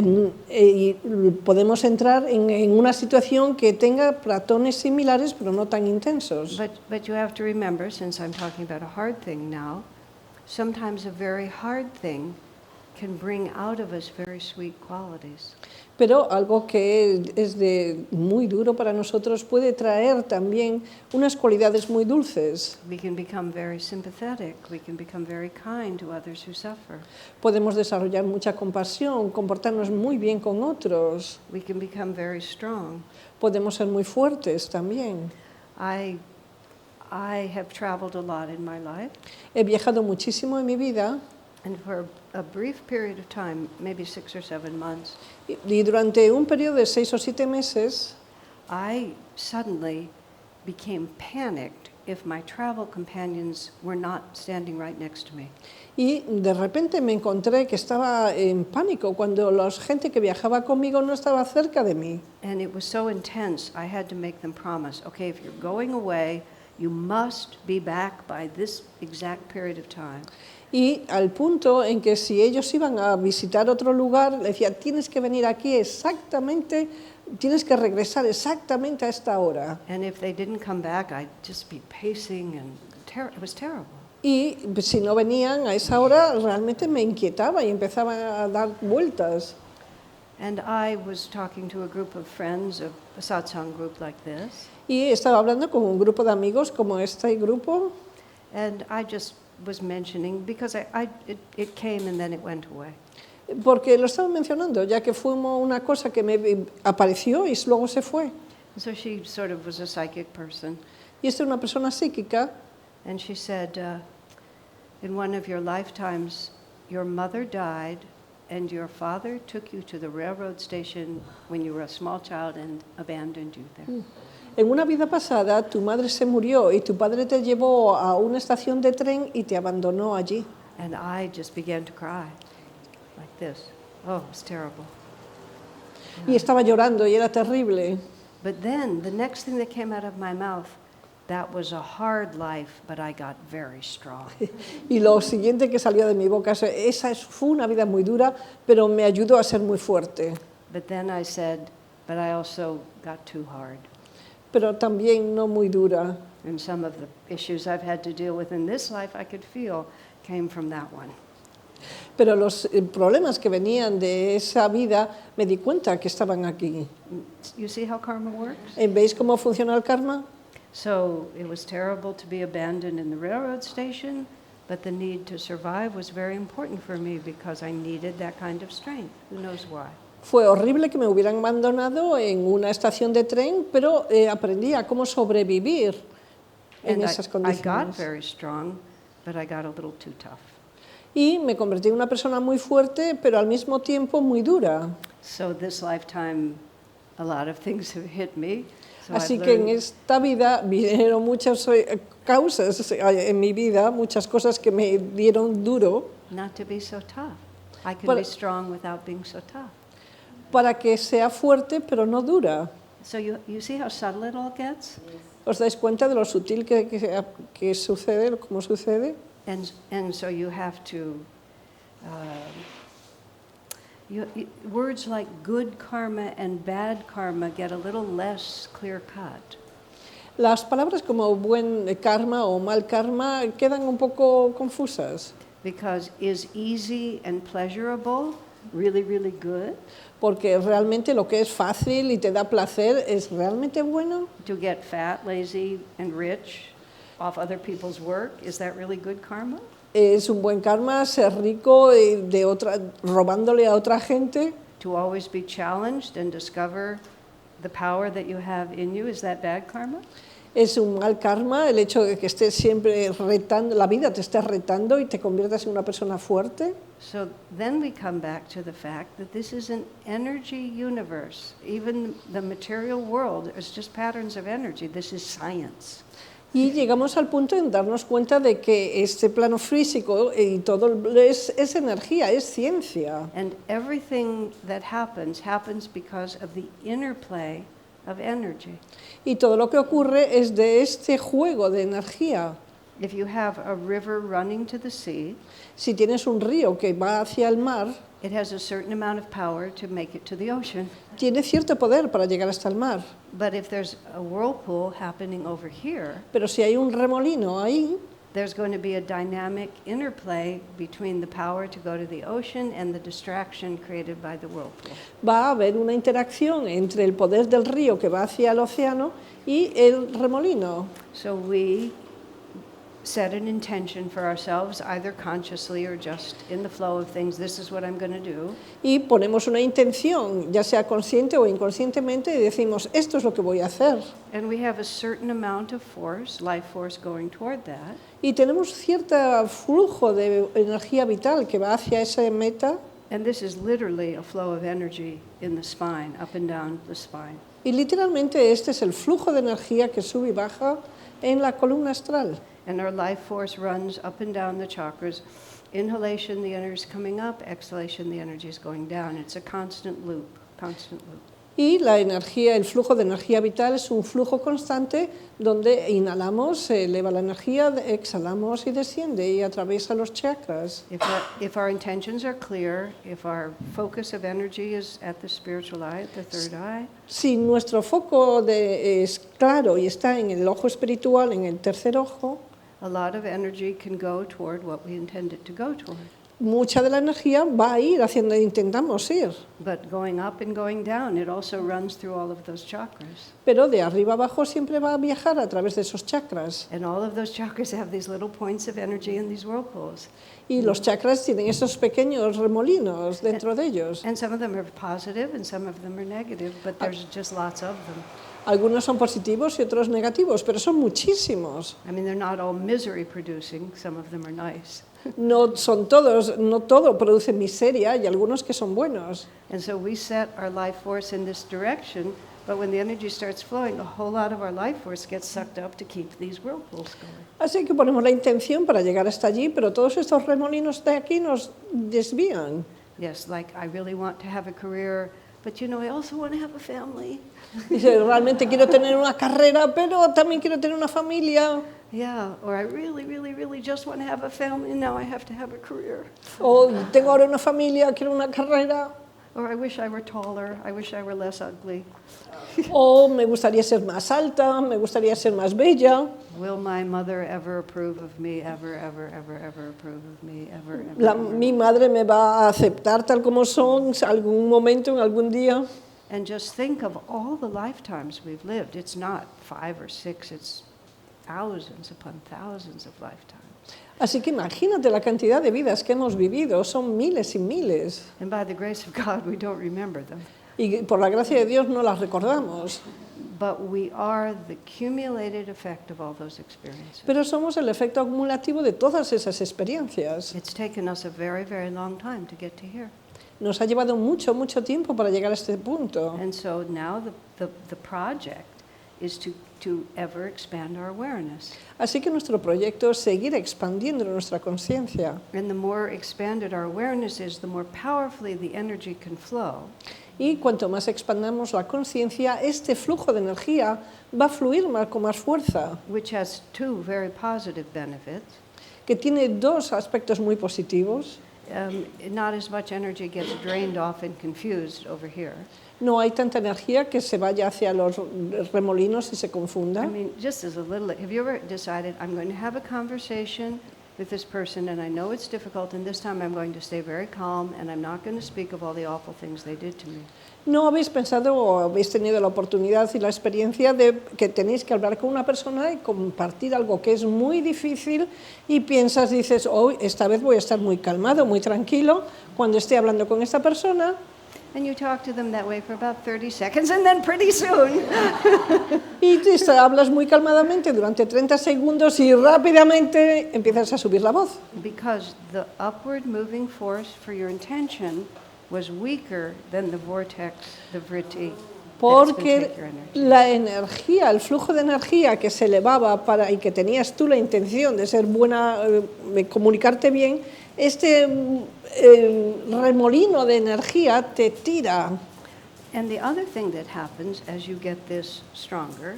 podemos entrar en una situación que tenga patrones similares, pero no tan intensos. But you have to remember, since I'm talking about a hard thing now, sometimes a very hard thing can bring out of us very sweet qualities. Pero algo que es muy duro para nosotros puede traer también unas cualidades muy dulces. We can become very sympathetic. We can become very kind to others who suffer. Podemos desarrollar mucha compasión, comportarnos muy bien con otros. We can become very strong. Podemos ser muy fuertes también. I have traveled a lot in my life, He viajado muchísimo en mi vida and for a brief period of time, maybe 6 or 7 months, y durante un periodo de 6 o 7 meses I suddenly became panicked if my travel companions were not standing right next to me. y de repente me encontré que estaba en pánico cuando la gente que viajaba conmigo no estaba cerca de mí. And it was so intense, I had to make them promise, okay, if you're going away, you must be back by this exact period of time. Y al punto en que si ellos iban a visitar otro lugar, le decía, tienes que venir aquí exactamente, tienes que regresar exactamente a esta hora. And if they didn't come back, I'd just be pacing and it was terrible. Y si no venían a esa hora, realmente me inquietaba y empezaba a dar vueltas. And I was talking to a group of friends, a satsang group like this, Y estaba hablando con un grupo de amigos como este grupo, and I just was mentioning, because it came and then it went away. porque lo estaba mencionando, ya que fue una cosa que me apareció y luego se fue. And so she sort of was a psychic person, Y esta es una persona psíquica, and she said, in one of your lifetimes, your mother died and your father took you to the railroad station when you were a small child and abandoned you there. en una vida pasada tu madre se murió y tu padre te llevó a una estación de tren y te abandonó allí. And I just began to cry like this. Oh, it was terrible. Y estaba llorando y era terrible. But then the next thing that came out of my mouth, that was a hard life, but I got very strong. Y lo siguiente que salió de mi boca, fue una vida muy dura, pero me ayudó a ser muy fuerte. But then I said, but I also got too hard. Pero también no muy dura. And some of the issues I've had to deal with in this life, I could feel came from that one. Pero los problemas que venían de esa vida, me di cuenta que estaban aquí. You see how karma works? ¿Veis cómo funciona el karma? So it was terrible to be abandoned in the railroad station, but the need to survive was very important for me because I needed that kind of strength. Who knows why? Fue horrible que me hubieran abandonado en una estación de tren, pero aprendí a cómo sobrevivir en And esas I got condiciones. very strong, but I got a little too tough. Y me convertí en una persona muy fuerte, pero al mismo tiempo muy dura. So this lifetime, a lot of things have hit me. So I've Así que en learned esta vida vinieron muchas causas en mi vida, muchas cosas que me dieron duro not to be so tough. I can But- be strong without being so tough. para que sea fuerte pero no dura. So you see how subtle it all gets? ¿Os dais cuenta de lo sutil que sucede, cómo sucede? And so you have to, words like good karma and bad karma get a little less clear cut. Las palabras como buen karma o mal karma quedan un poco confusas, Because is easy and pleasurable really, really good? porque realmente lo que es fácil y te da placer es realmente bueno. To get fat, lazy, and rich off other people's work, is that really good karma? Es un buen karma ser rico robándole a otra gente. To always be challenged and discover the power that you have in you, is that bad karma? Es un mal karma el hecho de que estés siempre retando, la vida te esté retando y te conviertas en una persona fuerte. So then we come back to the fact that this is an energy universe. Even the material world is just patterns of energy. This is science. Y llegamos al punto de darnos cuenta de que este plano físico y todo es energía, es ciencia. And everything that happens happens because of the interplay of energy. Y todo lo que ocurre es de este juego de energía. If you have a river running to the sea, Si tienes un río que va hacia el mar, it has a certain amount of power to make it to the ocean. tiene cierto poder para llegar hasta el mar. But if there's a whirlpool happening over here, Pero si hay un remolino ahí, there's going to be a dynamic interplay between the power to go to the ocean and the distraction created by the whirlpool. va a haber una interacción entre el poder del río que va hacia el océano y el remolino. So we set an intention for ourselves, either consciously or just in the flow of things, this is what I'm going to do. Y ponemos una intención, ya sea consciente o inconscientemente, y decimos, esto es lo que voy a hacer. And we have a certain amount of force, life force going toward that. Y tenemos cierto flujo de energía vital que va hacia esa meta. And this is literally a flow of energy in the spine, up and down the spine. Y literalmente este es el flujo de energía que sube y baja en la columna astral. And our life force runs up and down the chakras. Inhalation, the energy is coming up. Exhalation, the energy is going down. It's a constant loop, constant loop. Y la energía, el flujo de energía vital es un flujo constante donde inhalamos, se eleva la energía, exhalamos y desciende y atraviesa los chakras. If our intentions are clear, if our focus of energy is at the spiritual eye, at the third eye, Si nuestro foco es claro y está en el ojo espiritual, en el tercer ojo, a lot of energy can go toward what we intend it to go toward. mucha de la energía va a ir hacia donde intentamos ir. But going up and going down, it also runs through all of those chakras. Pero de arriba abajo siempre va a viajar a través de esos chakras. And all of those chakras have these little points of energy in these whirlpools. Y los chakras tienen esos pequeños remolinos dentro de ellos. And some of them are positive and some of them are negative, but there's just lots of them. Algunos son positivos y otros negativos, pero son muchísimos. I mean, they're not all misery producing, some of them are nice. No son todos, no todo produce miseria y algunos que son buenos. And so we set our life force in this direction, but when the energy starts flowing, a whole lot of our life force gets sucked up to keep these whirlpools going. Así que ponemos la intención para llegar hasta allí, pero todos estos remolinos de aquí nos desvían. Yes, like I really want to have a career, but you know, I also want to have a family. Dice, realmente quiero tener una carrera, pero también quiero tener una familia. Yeah, or I really, really, really just want to have a family, and now I have to have a career. O tengo ahora una familia, quiero una carrera. Or I wish I were taller, I wish I were less ugly. O me gustaría ser más alta, me gustaría ser más bella. Will my mother ever approve of me, ever, ever, ever, ever approve of me, ever, ever, ever? Mi madre me va a aceptar tal como son, algún momento, en algún día. And just think of all the lifetimes we've lived. It's not 5 or 6, it's thousands upon thousands of lifetimes. Así que imagínate la cantidad de vidas que hemos vivido, son miles y miles. And by the grace of God, we don't remember them. Y por la gracia de Dios no las recordamos. But we are the cumulated effect of all those experiences. Pero somos el efecto acumulativo de todas esas experiencias. It's taken us a very, very long time to get to here. Nos ha llevado mucho, mucho tiempo para llegar a este punto. And so now the project is to ever expand our awareness. Así que nuestro proyecto es seguir expandiendo nuestra conciencia. And the more expanded our awareness is, the more powerfully the energy can flow. Y cuanto más expandamos la conciencia, este flujo de energía va a fluir con más fuerza, Which has two very positive benefits. que tiene dos aspectos muy positivos. Not as much energy gets drained off and confused over here. No hay tanta energía que se vaya hacia los remolinos y se I confunda. mean, just as a little, have you ever decided, I'm going to have a conversation with this person and I know it's difficult and this time I'm going to stay very calm and I'm not going to speak of all the awful things they did to me? ¿No habéis pensado o habéis tenido la oportunidad y la experiencia de que tenéis que hablar con una persona y compartir algo que es muy difícil y piensas, dices, hoy esta vez voy a estar muy calmado, muy tranquilo cuando esté hablando con esta persona? And you talk to them that way for about 30 seconds and then pretty soon, Y hablas muy calmadamente durante 30 segundos y rápidamente empiezas a subir la voz. because the upward moving force for your intention was weaker than the vortex, the vritti, that's going to Porque take your energy. la energía, el flujo de energía que se elevaba y que tenías tú la intención de ser buena, de comunicarte bien, este remolino de energía te tira. And the other thing that happens as you get this stronger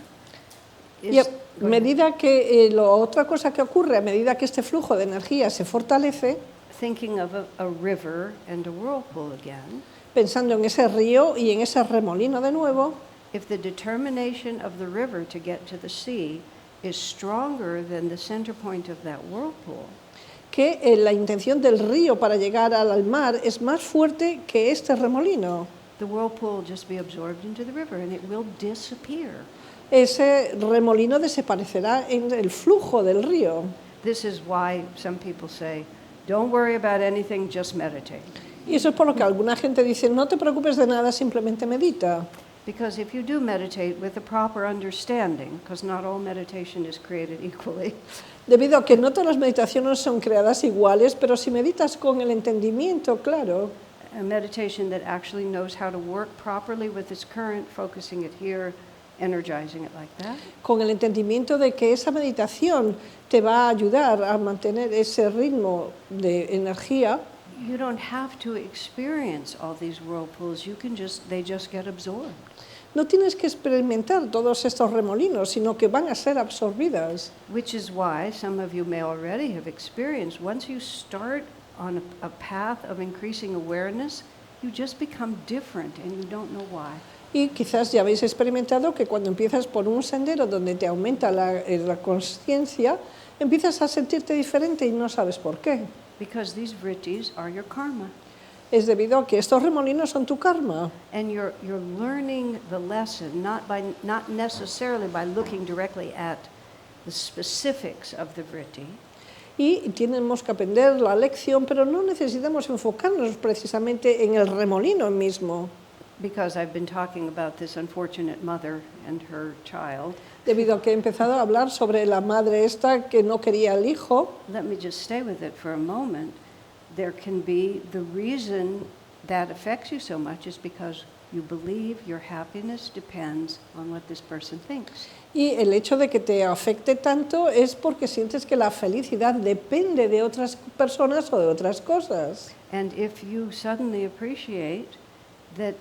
is Y a medida que, otra cosa que ocurre, a medida que este flujo de energía se fortalece, thinking of a river and a whirlpool again. pensando en ese río y en ese remolino de nuevo, If the determination of the river to get to the sea is stronger than the center point of that whirlpool, que la intención del río para llegar al mar es más fuerte que este remolino. the whirlpool will just be absorbed into the river and it will disappear. Ese remolino desaparecerá en el flujo del río. This is why some people say, don't worry about anything, just meditate. Y eso es por lo que alguna gente dice, no te preocupes de nada, simplemente medita. Because if you do meditate with the proper understanding, because not all meditation is created equally, Debido a que no todas las meditaciones son creadas iguales, pero si meditas con el entendimiento, claro, a meditation that actually knows how to work properly with its current, focusing it here, energizing it like that, con el entendimiento de que esa meditación te va a ayudar a mantener ese ritmo de energía, you don't have to experience all these whirlpools. They just get absorbed. no tienes que experimentar todos estos remolinos, sino que van a ser absorbidas. Which is why some of you may already have experienced, once you start on a path of increasing awareness, you just become different and you don't know why. Y quizás ya habéis experimentado que cuando empiezas por un sendero donde te aumenta la conciencia, empiezas a sentirte diferente y no sabes por qué. Because these vrittis are your karma. Es debido a que estos remolinos son tu karma. And you're learning the lesson, not necessarily by looking directly at the specifics of the vritti, Y tenemos que aprender la lección, pero no necesitamos enfocarnos precisamente en el remolino mismo. because I've been talking about this unfortunate mother and her child. Debido a que he empezado a hablar sobre la madre esta que no quería al hijo, Let me just stay with it for a moment. There can be the reason that affects you so much is because you believe your happiness depends on what this person thinks. y el hecho de que te afecte tanto es porque sientes que la felicidad depende de otras personas o de otras cosas. And if you suddenly appreciate that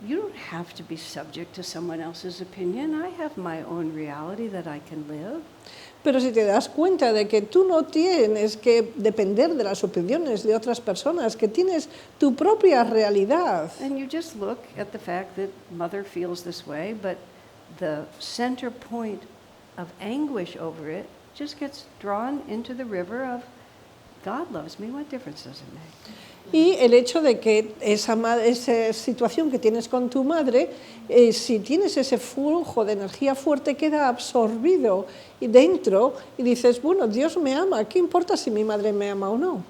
you don't have to be subject to someone else's opinion, I have my own reality that I can live. Pero si te das cuenta de que tú no tienes que depender de las opiniones de otras personas, que tienes tu propia realidad, And you just look at the fact that mother feels this way, but the center point of anguish over it just gets drawn into the river of God loves me, what difference does it make? y el hecho de que esa situación que tienes con tu madre, si tienes ese flujo de energía fuerte, queda absorbido y dentro y dices, bueno, Dios me ama, ¿qué importa si mi madre me ama o no?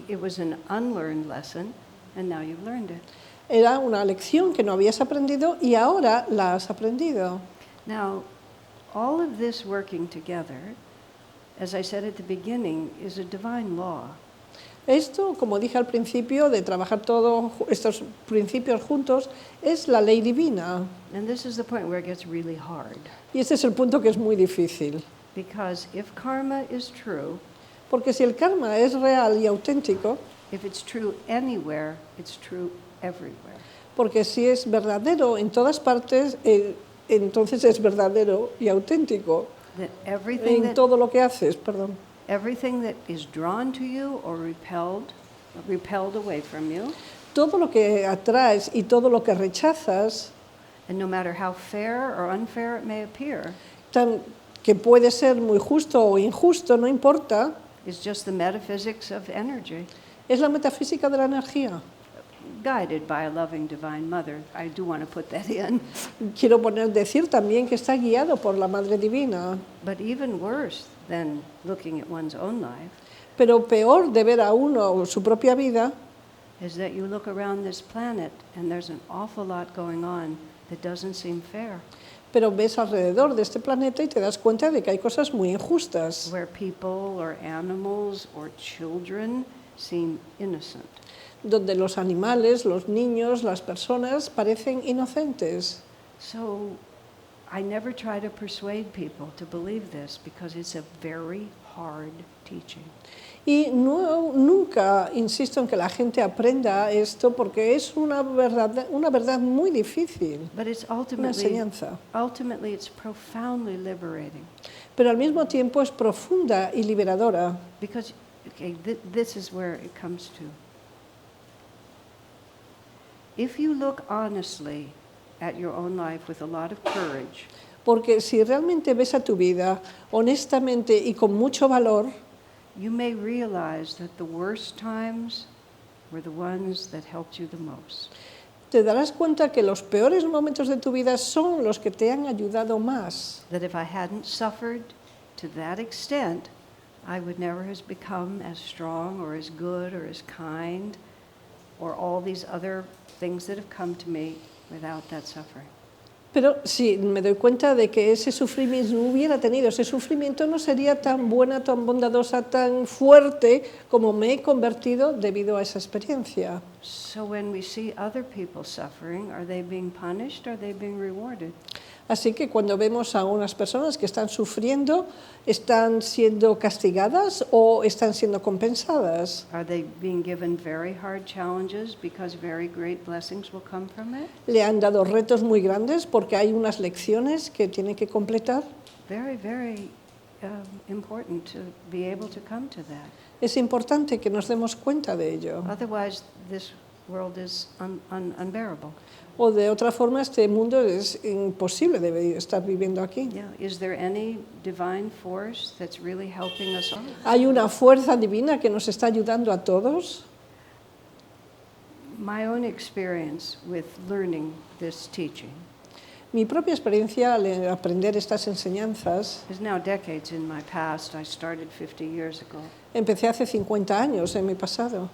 It was an unlearned lesson, and now you've learned it. Era una lección que no habías aprendido y ahora la has aprendido. Now, all of this working together, as I said at the beginning, is a divine law. Esto, como dije al principio, de trabajar todos estos principios juntos, es la ley divina. And this is the point where it gets really hard. Y este es el punto que es muy difícil. Because if karma is true, Porque si el karma es real y auténtico, if it's true anywhere, it's true everywhere. porque si es verdadero en todas partes, entonces es verdadero y auténtico That everything en todo lo que haces, perdón. everything that is drawn to you or repelled away from you, Todo lo que atraes y todo lo que rechazas, and no matter how fair or unfair it may appear, que puede ser muy justo o injusto, no importa, is just the metaphysics of energy, es la metafísica de la energía. guided by a loving divine mother. I do want to put that in. Quiero decir también que está guiado por la Madre Divina, But even worse than looking at one's own life pero peor de ver a uno su propia vida is that you look around this planet and there's an awful lot going on that doesn't seem fair, pero ves alrededor de este planeta y te das cuenta de que hay cosas muy injustas, where people or animals or children seem innocent. donde los animales, los niños, las personas parecen inocentes. So I never try to persuade people to believe this because it's a very hard teaching. Y nunca insisto en que la gente aprenda esto porque es una verdad muy difícil, But it's una enseñanza. ultimately it's profoundly liberating Pero al mismo tiempo es profunda y liberadora, because this is where it comes to. If you look honestly at your own life with a lot of courage, porque si realmente ves a tu vida honestamente y con mucho valor, you may realize that the worst times were the ones that helped you the most. te darás cuenta que los peores momentos de tu vida son los que te han ayudado más. That if I hadn't suffered to that extent, I would never have become as strong or as good or as kind or all these other things that have come to me without that suffering. Pero si me doy cuenta de que ese sufrimiento, no hubiera tenido ese sufrimiento, no sería tan buena, tan bondadosa, tan fuerte como me he convertido debido a esa experiencia. So when we see other people suffering, are they being punished or are they being rewarded? Así que cuando vemos a unas personas que están sufriendo, ¿están siendo castigadas o están siendo compensadas? Are they being given very hard challenges because very great blessings will come from it? ¿Le han dado retos muy grandes porque hay unas lecciones que tienen que completar? Very, very important to be able to come to that. Es importante que nos demos cuenta de ello. Otherwise, this world is unbearable. O de otra forma, este mundo es imposible de estar viviendo aquí. Yeah. Is there any divine force that's really helping us all? ¿Hay una fuerza divina que nos está ayudando a todos? My own experience with learning this teaching Mi propia experiencia al aprender estas enseñanzas, is now decades in my past. I started 50 years ago. empecé hace 50 años en mi pasado.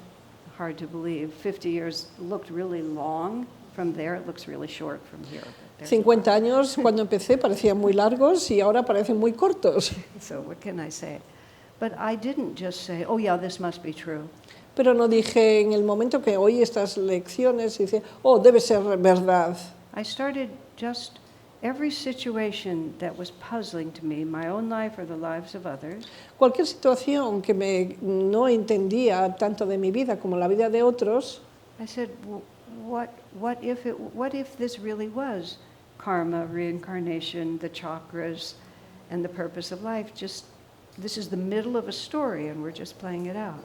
Hard to believe. 50 years looked really long. From there, it looks really short from here. But there's 50 años cuando empecé parecían muy largos y ahora parecen muy cortos. So what can I say? But I didn't just say, oh yeah, this must be true. Pero no dije en el momento que oí estas lecciones y dije, oh, debe ser verdad. I started just every situation that was puzzling to me, my own life or the lives of others, Cualquier situación que no entendía tanto de mi vida como la vida de otros, I said, well, what if this really was karma, reincarnation, the chakras, and the purpose of life? Just this is the middle of a story, and we're just playing it out.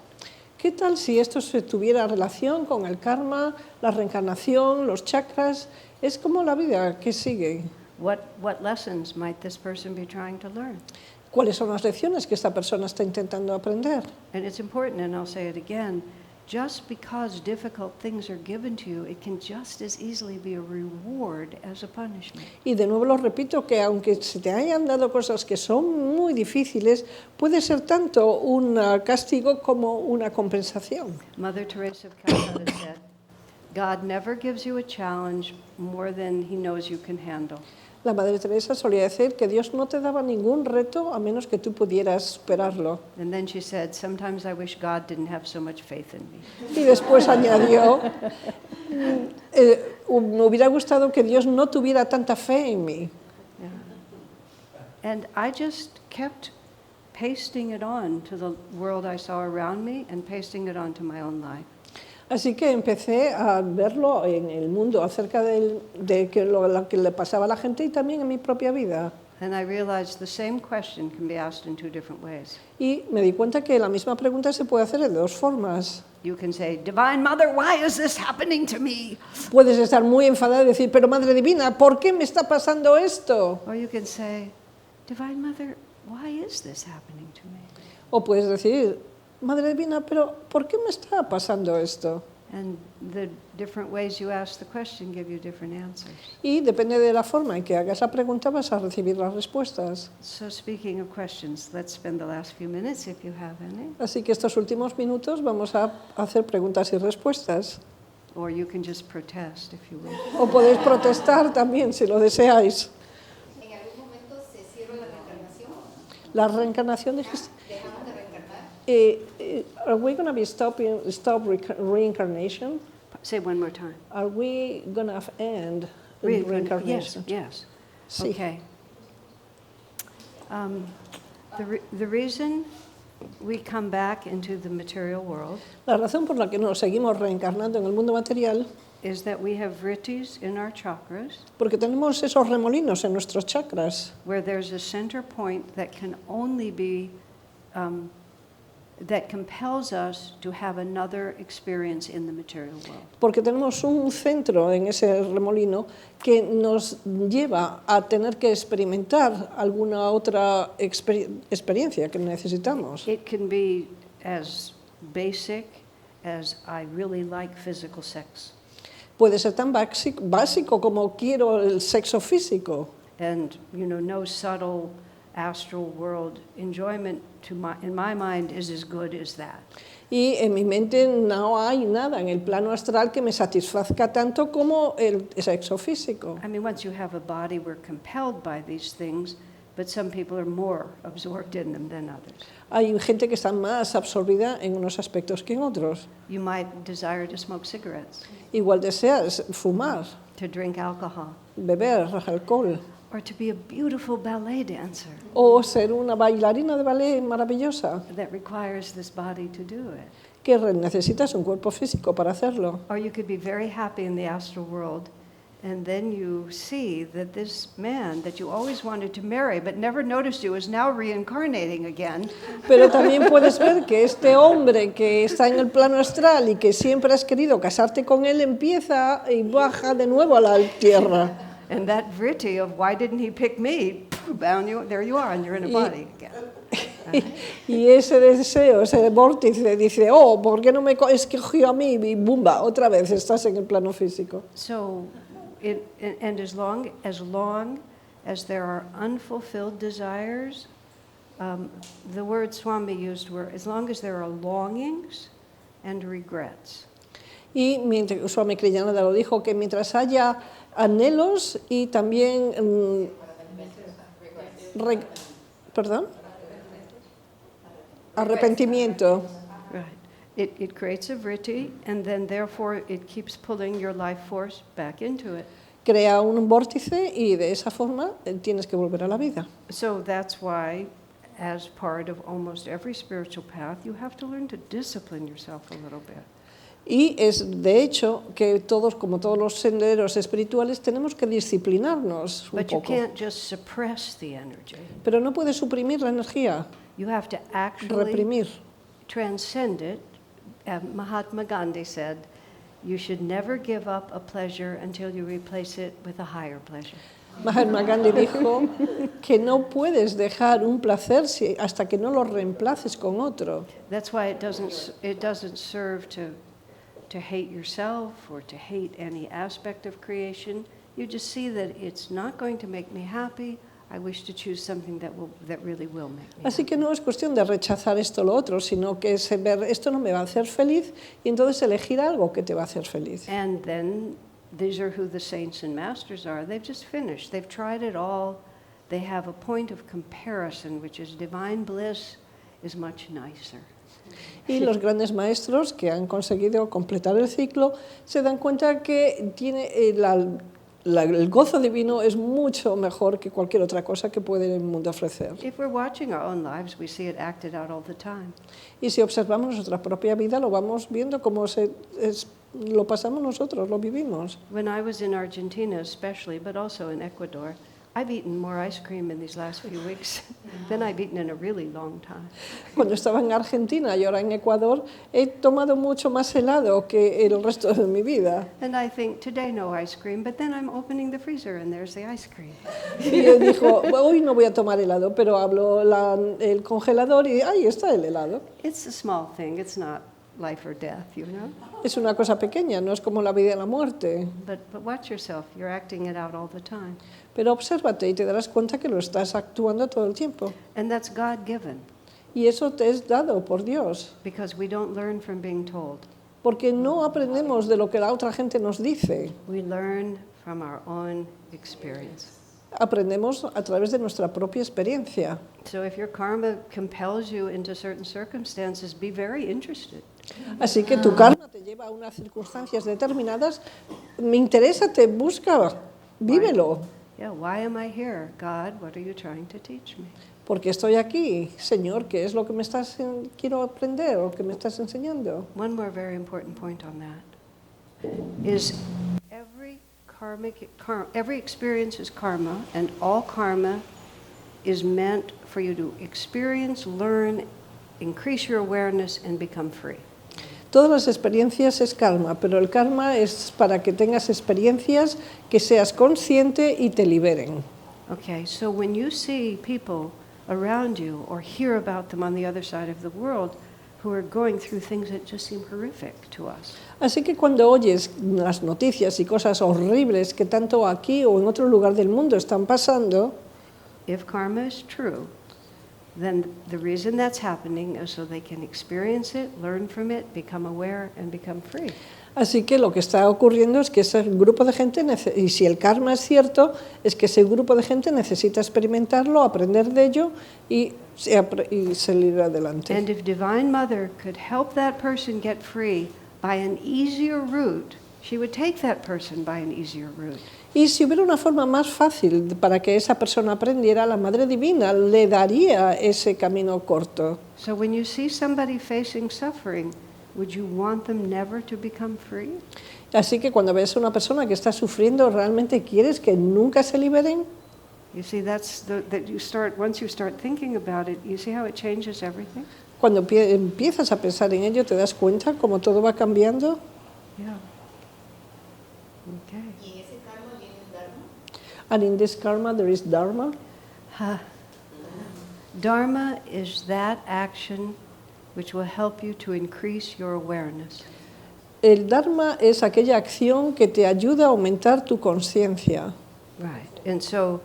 ¿qué tal si esto tuviera relación con el karma, la reencarnación, los chakras? Es como la vida que sigue. What lessons might this person be trying to learn? ¿Cuáles son las lecciones que esta persona está intentando aprender? And it's important, and I'll say it again, just because difficult things are given to you, it can just as easily be a reward as a punishment. Y de nuevo lo repito, que aunque se te hayan dado cosas que son muy difíciles, puede ser tanto un castigo como una compensación. Mother Teresa of Calcutta said, God never gives you a challenge more than he knows you can handle. La Madre Teresa solía decir que Dios no te daba ningún reto a menos que tú pudieras superarlo. And then she said, sometimes I wish God didn't have so much faith in me. Y después añadió, me hubiera gustado que Dios no tuviera tanta fe en mí. Yeah. And I just kept pasting it on to the world I saw around me and pasting it on to my own life. Así que empecé a verlo en el mundo acerca de lo que le pasaba a la gente y también en mi propia vida. And I realized the same question can be asked in two different ways. Y me di cuenta que la misma pregunta se puede hacer de dos formas. You can say, Divine Mother, why is this happening to me? Puedes estar muy enfadada y decir, pero Madre Divina, ¿por qué me está pasando esto? Or you can say, Divine Mother, why is this happening to me? O puedes decir, Madre Divina, pero ¿por qué me está pasando esto? And the different ways you ask the question give you different answers. Y depende de la forma en que hagas la pregunta vas a recibir las respuestas. So speaking of questions, let's spend the last few minutes, if you have any. Así que estos últimos minutos vamos a hacer preguntas y respuestas. Or you can just protest, if you will. O podéis protestar también si lo deseáis. ¿En algún momento se cierra la reencarnación? La reencarnación dijiste. ¿Dejamos de reencarnar? Are we going to be stop reincarnation? Say one more time. Are we going to end Yes, reincarnation? yes. Sí. Okay. The reason we come back into the material world La razón por la que nos seguimos reencarnando en el mundo material is that we have vrittis in our chakras porque tenemos esos remolinos en nuestros chakras where there's a center point that can only be that compels us to have another experience in the material world. porque tenemos un centro en ese remolino que nos lleva a tener que experimentar alguna otra experiencia que necesitamos. It can be as basic as I really like physical sex. Puede ser tan básico como quiero el sexo físico. And, no subtle astral world enjoyment in my mind is as good as that. Y en mi mente no hay nada en el plano astral que me satisfazca tanto como el sexo físico. I mean, once you have a body, we're compelled by these things, but some people are more absorbed in them than others. Hay gente que está más absorbida en unos aspectos que en otros. You might desire to smoke cigarettes, Igual deseas fumar, to drink alcohol, beber alcohol or to be a beautiful ballet dancer o ser una bailarina de ballet maravillosa that requires this body to do it. que necesitas un cuerpo físico para hacerlo. Or you could be very happy in the astral world, and then you see that this man that you always wanted to marry but never noticed you is now reincarnating again. Pero también puedes ver que este hombre que está en el plano astral y que siempre has querido casarte con él empieza y baja de nuevo a la tierra. And that vritti of why didn't he pick me, there you are, and you're in a body again. Y ese deseo, ese vórtice dice, oh, ¿por qué no me escogió a mí? Y bumba, otra vez estás en el plano físico. So, and as long as there are unfulfilled desires, the word Swami used were, as long as there are longings and regrets. Y mientras, Swami Kriyananda lo dijo, que mientras haya anhelos y también arrepentimiento. Right. It creates a vritti, and then therefore it keeps pulling your life force back into it. Crea un vórtice y de esa forma tienes que volver a la vida. So that's why, as part of almost every spiritual path, you have to learn to discipline yourself a little bit. Y es de hecho que todos, como todos los senderos espirituales, tenemos que disciplinarnos un But you poco. can't just suppress the energy. Pero no puedes suprimir la energía, You have to actually reprimir. transcend it. Mahatma Gandhi said, you should never give up a pleasure until you replace it with a higher pleasure. Mahatma Gandhi dijo que no puedes dejar un placer hasta que no lo reemplaces con otro. That's why it doesn't serve to hate yourself or to hate any aspect of creation. You just see that it's not going to make me happy. I wish to choose something that really will make me Así happy. que no es cuestión de rechazar esto o lo otro, sino que es ver esto no me va a hacer feliz y entonces elegir algo que te va a hacer feliz. And then these are who the saints and masters are. They've just finished. They've tried it all. They have a point of comparison, which is divine bliss is much nicer. Y los grandes maestros que han conseguido completar el ciclo se dan cuenta que tiene el gozo divino es mucho mejor que cualquier otra cosa que puede el mundo ofrecer. If we're watching our own lives, we see it acted out all the time. Y si observamos nuestra propia vida, lo vamos viendo como lo pasamos nosotros, lo vivimos. When I was in Argentina especially, but also in Ecuador, I've eaten more ice cream in these last few weeks than I've eaten in a really long time. Cuando estaba en Argentina y ahora en Ecuador, he tomado mucho más helado que el resto de mi vida. And I think, today no ice cream, but then I'm opening the freezer and there's the ice cream. Y yo digo, hoy no voy a tomar helado, pero abro el congelador y ahí está el helado. It's a small thing, it's not life or death, you know? Es una cosa pequeña, no es como la vida y la muerte. But watch yourself, you're acting it out all the time. Pero obsérvate y te darás cuenta que lo estás actuando todo el tiempo. And that's God-given, Y eso te es dado por Dios, because we don't learn from being told. porque no aprendemos de lo que la otra gente nos dice. We learn from our own experience. Aprendemos a través de nuestra propia experiencia. So if your karma compels you into certain circumstances, be very interested. Así que tu karma te lleva a unas circunstancias determinadas. Me interesa, te busca, vívelo. Yeah, why am I here? God, what are you trying to teach me? Porque estoy aquí, Señor, ¿qué es lo que quiero aprender o que me estás enseñando? One more very important point on that is every experience is karma, and all karma is meant for you to experience, learn, increase your awareness, and become free. Todas las experiencias es karma, pero el karma es para que tengas experiencias, que seas consciente y te liberen. Okay, so when you see people around you or hear about them on the other side of the world who are going through things that just seem horrific to us, Así que cuando oyes las noticias y cosas horribles que tanto aquí o en otro lugar del mundo están pasando, if karma is true, then the reason that's happening is so they can experience it, learn from it, become aware, and become free. así que lo que está ocurriendo es que ese grupo de gente, y si el karma es cierto, es que ese grupo de gente necesita experimentarlo, aprender de ello y salir adelante. And if Divine Mother could help that person get free by an easier route, she would take that person by an easier route. Y si hubiera una forma más fácil para que esa persona aprendiera, la Madre Divina le daría ese camino corto. So when you see somebody facing suffering, would you want them never to become free? Así que cuando ves a una persona que está sufriendo, ¿realmente quieres que nunca se liberen? You see, once you start thinking about it, you see how it changes everything? Cuando empiezas a pensar en ello, ¿te das cuenta cómo todo va cambiando? Yeah. Okay. Y en ese karma viene el dharma. And in this karma there is dharma. Dharma is that action which will help you to increase your awareness. El dharma es aquella acción que te ayuda a aumentar tu conciencia. Right. And so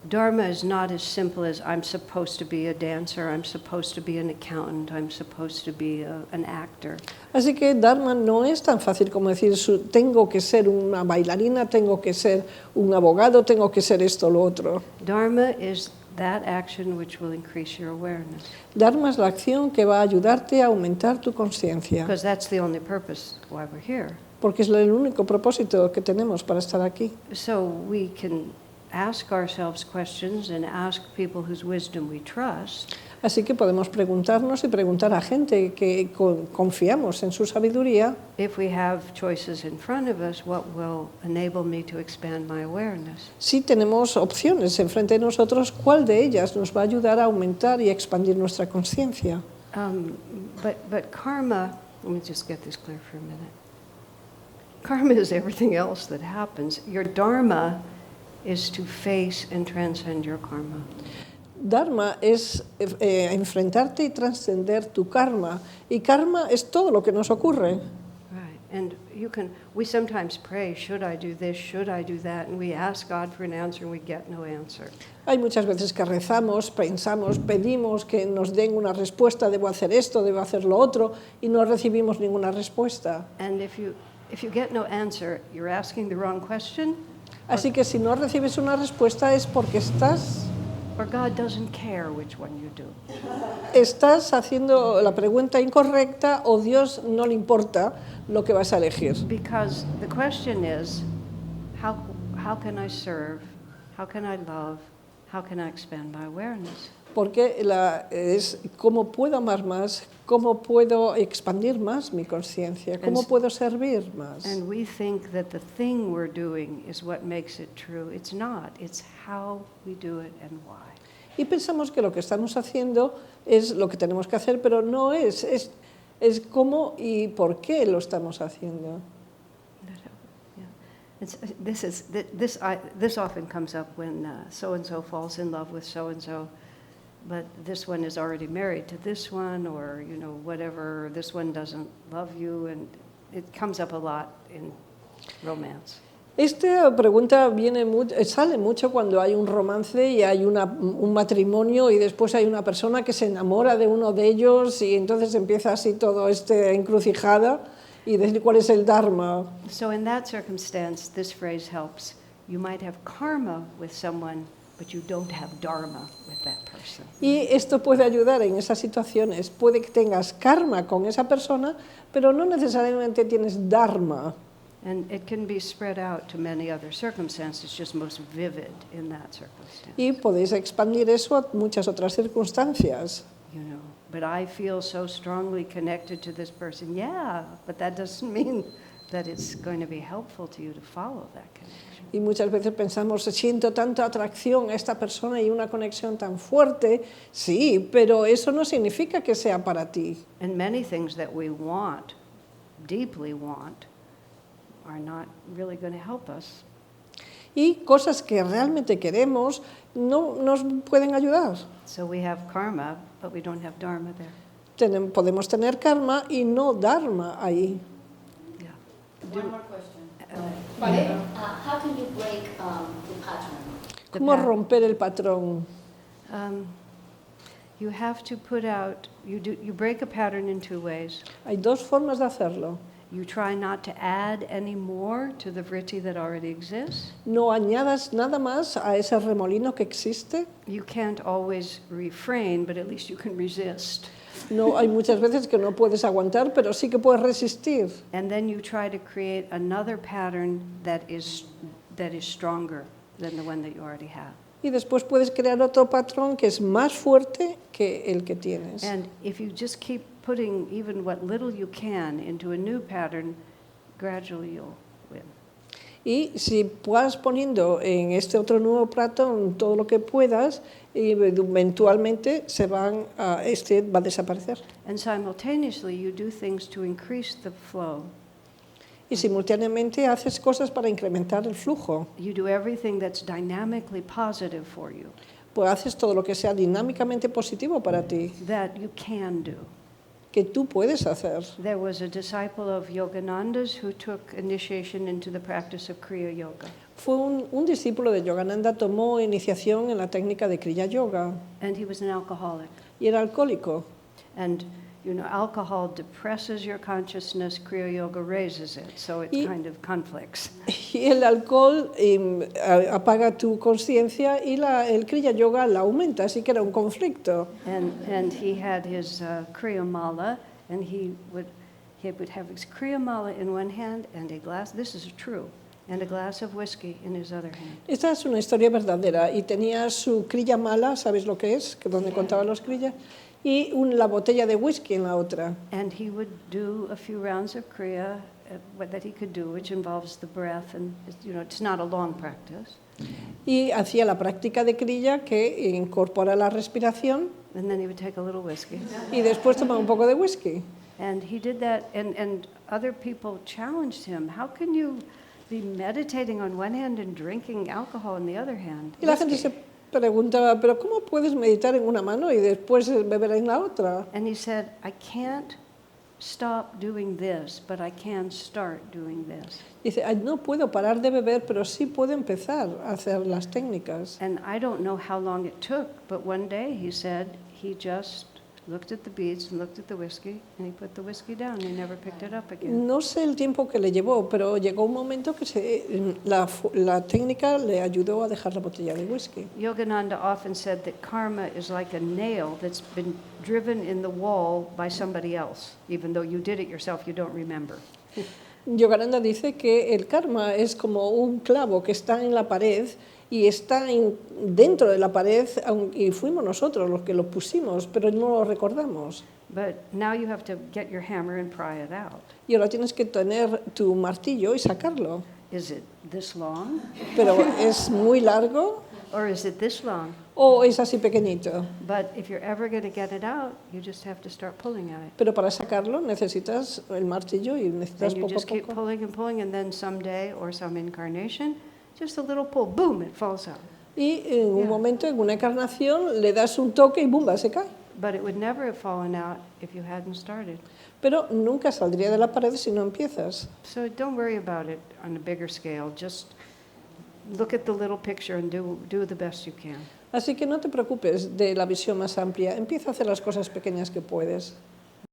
Dharma is not as simple as I'm supposed to be a dancer, I'm supposed to be an accountant, I'm supposed to be an actor. Así que Dharma no es tan fácil como decir tengo que ser una bailarina, tengo que ser un abogado, tengo que ser esto o lo otro. Dharma is that action which will increase your awareness. Dharma es la acción que va a ayudarte a aumentar tu conciencia, Because that's the only purpose why we're here. porque es el único propósito que tenemos para estar aquí. So we can ask ourselves questions and ask people whose wisdom we trust. Así que podemos preguntarnos y preguntar a gente que confiamos en su sabiduría. If we have choices in front of us, what will enable me to expand my awareness? Si tenemos opciones enfrente de nosotros, ¿cuál de ellas nos va a ayudar a aumentar y a expandir nuestra conciencia? But karma, let me just get this clear for a minute. Karma is everything else that happens. Your dharma is to face and transcend your karma. Dharma es enfrentarte y trascender tu karma. Y karma es todo lo que nos ocurre. Right. And we sometimes pray, should I do this, should I do that? And we ask God for an answer and we get no answer. Hay muchas veces que rezamos, pensamos, pedimos que nos den una respuesta, debo hacer esto, debo hacer lo otro, y no recibimos ninguna respuesta. And If you get no answer, you're asking the wrong question, Así que si no recibes una respuesta es porque or God doesn't care which one you do. estás haciendo la pregunta incorrecta o Dios no le importa lo que vas a elegir. Because the question is, how can I serve? How can I love? How can I expand my awareness? Porque es cómo puedo amar más, cómo puedo expandir más mi conciencia, cómo puedo servir más. And we think that the thing we're doing is what makes it true. It's not. It's how we do it and why. Y pensamos que lo que estamos haciendo es lo que tenemos que hacer, pero no es cómo y por qué lo estamos haciendo. Yeah. This often comes up when so-and-so falls in love with so-and-so, but this one is already married to this one, or, whatever, this one doesn't love you, and it comes up a lot in romance. Esta pregunta sale mucho cuando hay un romance y hay un matrimonio y después hay una persona que se enamora de uno de ellos y entonces empieza así todo encrucijada y decir cuál es el dharma. So in that circumstance, this phrase helps. You might have karma with someone, but you don't have dharma with that person. Y esto puede ayudar en esas situaciones. Puede que tengas karma con esa persona, pero no necesariamente tienes dharma. And it can be spread out to many other circumstances, just most vivid in that circumstance. Y podéis expandir eso a muchas otras circunstancias. But I feel so strongly connected to this person. Yeah, but that doesn't mean that it's going to be helpful to you to follow that connection. Y muchas veces pensamos, siento tanta atracción a esta persona y una conexión tan fuerte. Sí, pero eso no significa que sea para ti. And many things that we want, deeply want, are not really going to help us. Y cosas que realmente queremos no nos pueden ayudar. So we have karma, but we don't have dharma there. Podemos tener karma y no dharma ahí. Yeah. One more question. How can you break the pattern? ¿Cómo romper el patrón? You have to put out, you break a pattern in two ways. Hay dos formas de hacerlo. You try not to add any more to the vritti that already exists. No añadas nada más a ese remolino que existe. You can't always refrain, but at least you can resist. No, hay muchas veces que no puedes aguantar, pero sí que puedes resistir. And then you try to create another pattern that is stronger than the one that you already have. Y después puedes crear otro patrón que es más fuerte que el que tienes. And if you just keep putting even what little you can into a new pattern, gradually you'll win. Y si vas poniendo en este otro nuevo patrón todo lo que puedas, y eventualmente va a desaparecer. And simultaneously, you do things to increase the flow. Y simultáneamente haces cosas para incrementar el flujo. You do everything that's dynamically positive for you, Pues haces todo lo que sea dinámicamente positivo para ti, that you can do. que tú puedes hacer. There was a disciple of Yogananda's who took initiation into the practice of Kriya Yoga. Fue un discípulo de Yogananda, tomó iniciación en la técnica de Kriya Yoga And he was an alcoholic. y era alcohólico. And, alcohol depresses your consciousness, Kriya Yoga raises it, so it kind of conflicts. Y el alcohol apaga tu conciencia y el Kriya Yoga la aumenta, así que era un conflicto. And he had his Kriya Mala, and he would have his Kriya Mala in one hand and a glass, this is true, and a glass of whiskey in his other hand. Esta es una historia verdadera y tenía su Kriya Mala, ¿sabes lo que es? Que donde contaba los Kriya, y la botella de whisky en la otra. And he would do a few rounds of Kriya that he could do, which involves the breath, and it's not a long practice. Y hacía la práctica de Kriya que incorpora la respiración And then he would take a little whiskey. y después tomaba un poco de whisky. And he did that, and other people challenged him. How can you be meditating on one hand and drinking alcohol in the other hand? Y la gente se preguntaba, pero ¿cómo puedes meditar en una mano y después beber en la otra? And he said, I can't stop doing this, but I can start doing this. Dice, "Ay, no puedo parar de beber, pero sí puedo empezar a hacer las técnicas. And I don't know how long it took, but one day he said he just looked at the beads and looked at the whiskey, and he put the whiskey down. He never picked it up again. No sé el tiempo que le llevó, pero llegó un momento que la técnica le ayudó a dejar la botella de whisky. Yogananda often said that karma is like a nail that's been driven in the wall by somebody else. Even though you did it yourself, you don't remember. Yogananda dice que el karma es como un clavo que está en la pared y está dentro de la pared, y fuimos nosotros los que lo pusimos, pero no lo recordamos. But now you have to get your hammer and pry it out. Y ahora tienes que tener tu martillo y sacarlo. Is it this long, Pero es muy largo or is it this long? o es así pequeñito. But if you're ever going to get it out, you just have to start pulling at it. Pero para sacarlo necesitas el martillo y necesitas And you poco a just keep poco. pulling, and then someday or some incarnation, just a little pull, boom, it falls out. Y en un momento, en una encarnación, le das un toque y ¡bumba! Se cae. But it would never have fallen out if you hadn't started. Pero nunca saldría de la pared si no empiezas. So don't worry about it on a bigger scale. Just look at the little picture and do the best you can. Así que no te preocupes de la visión más amplia. Empieza a hacer las cosas pequeñas que puedes.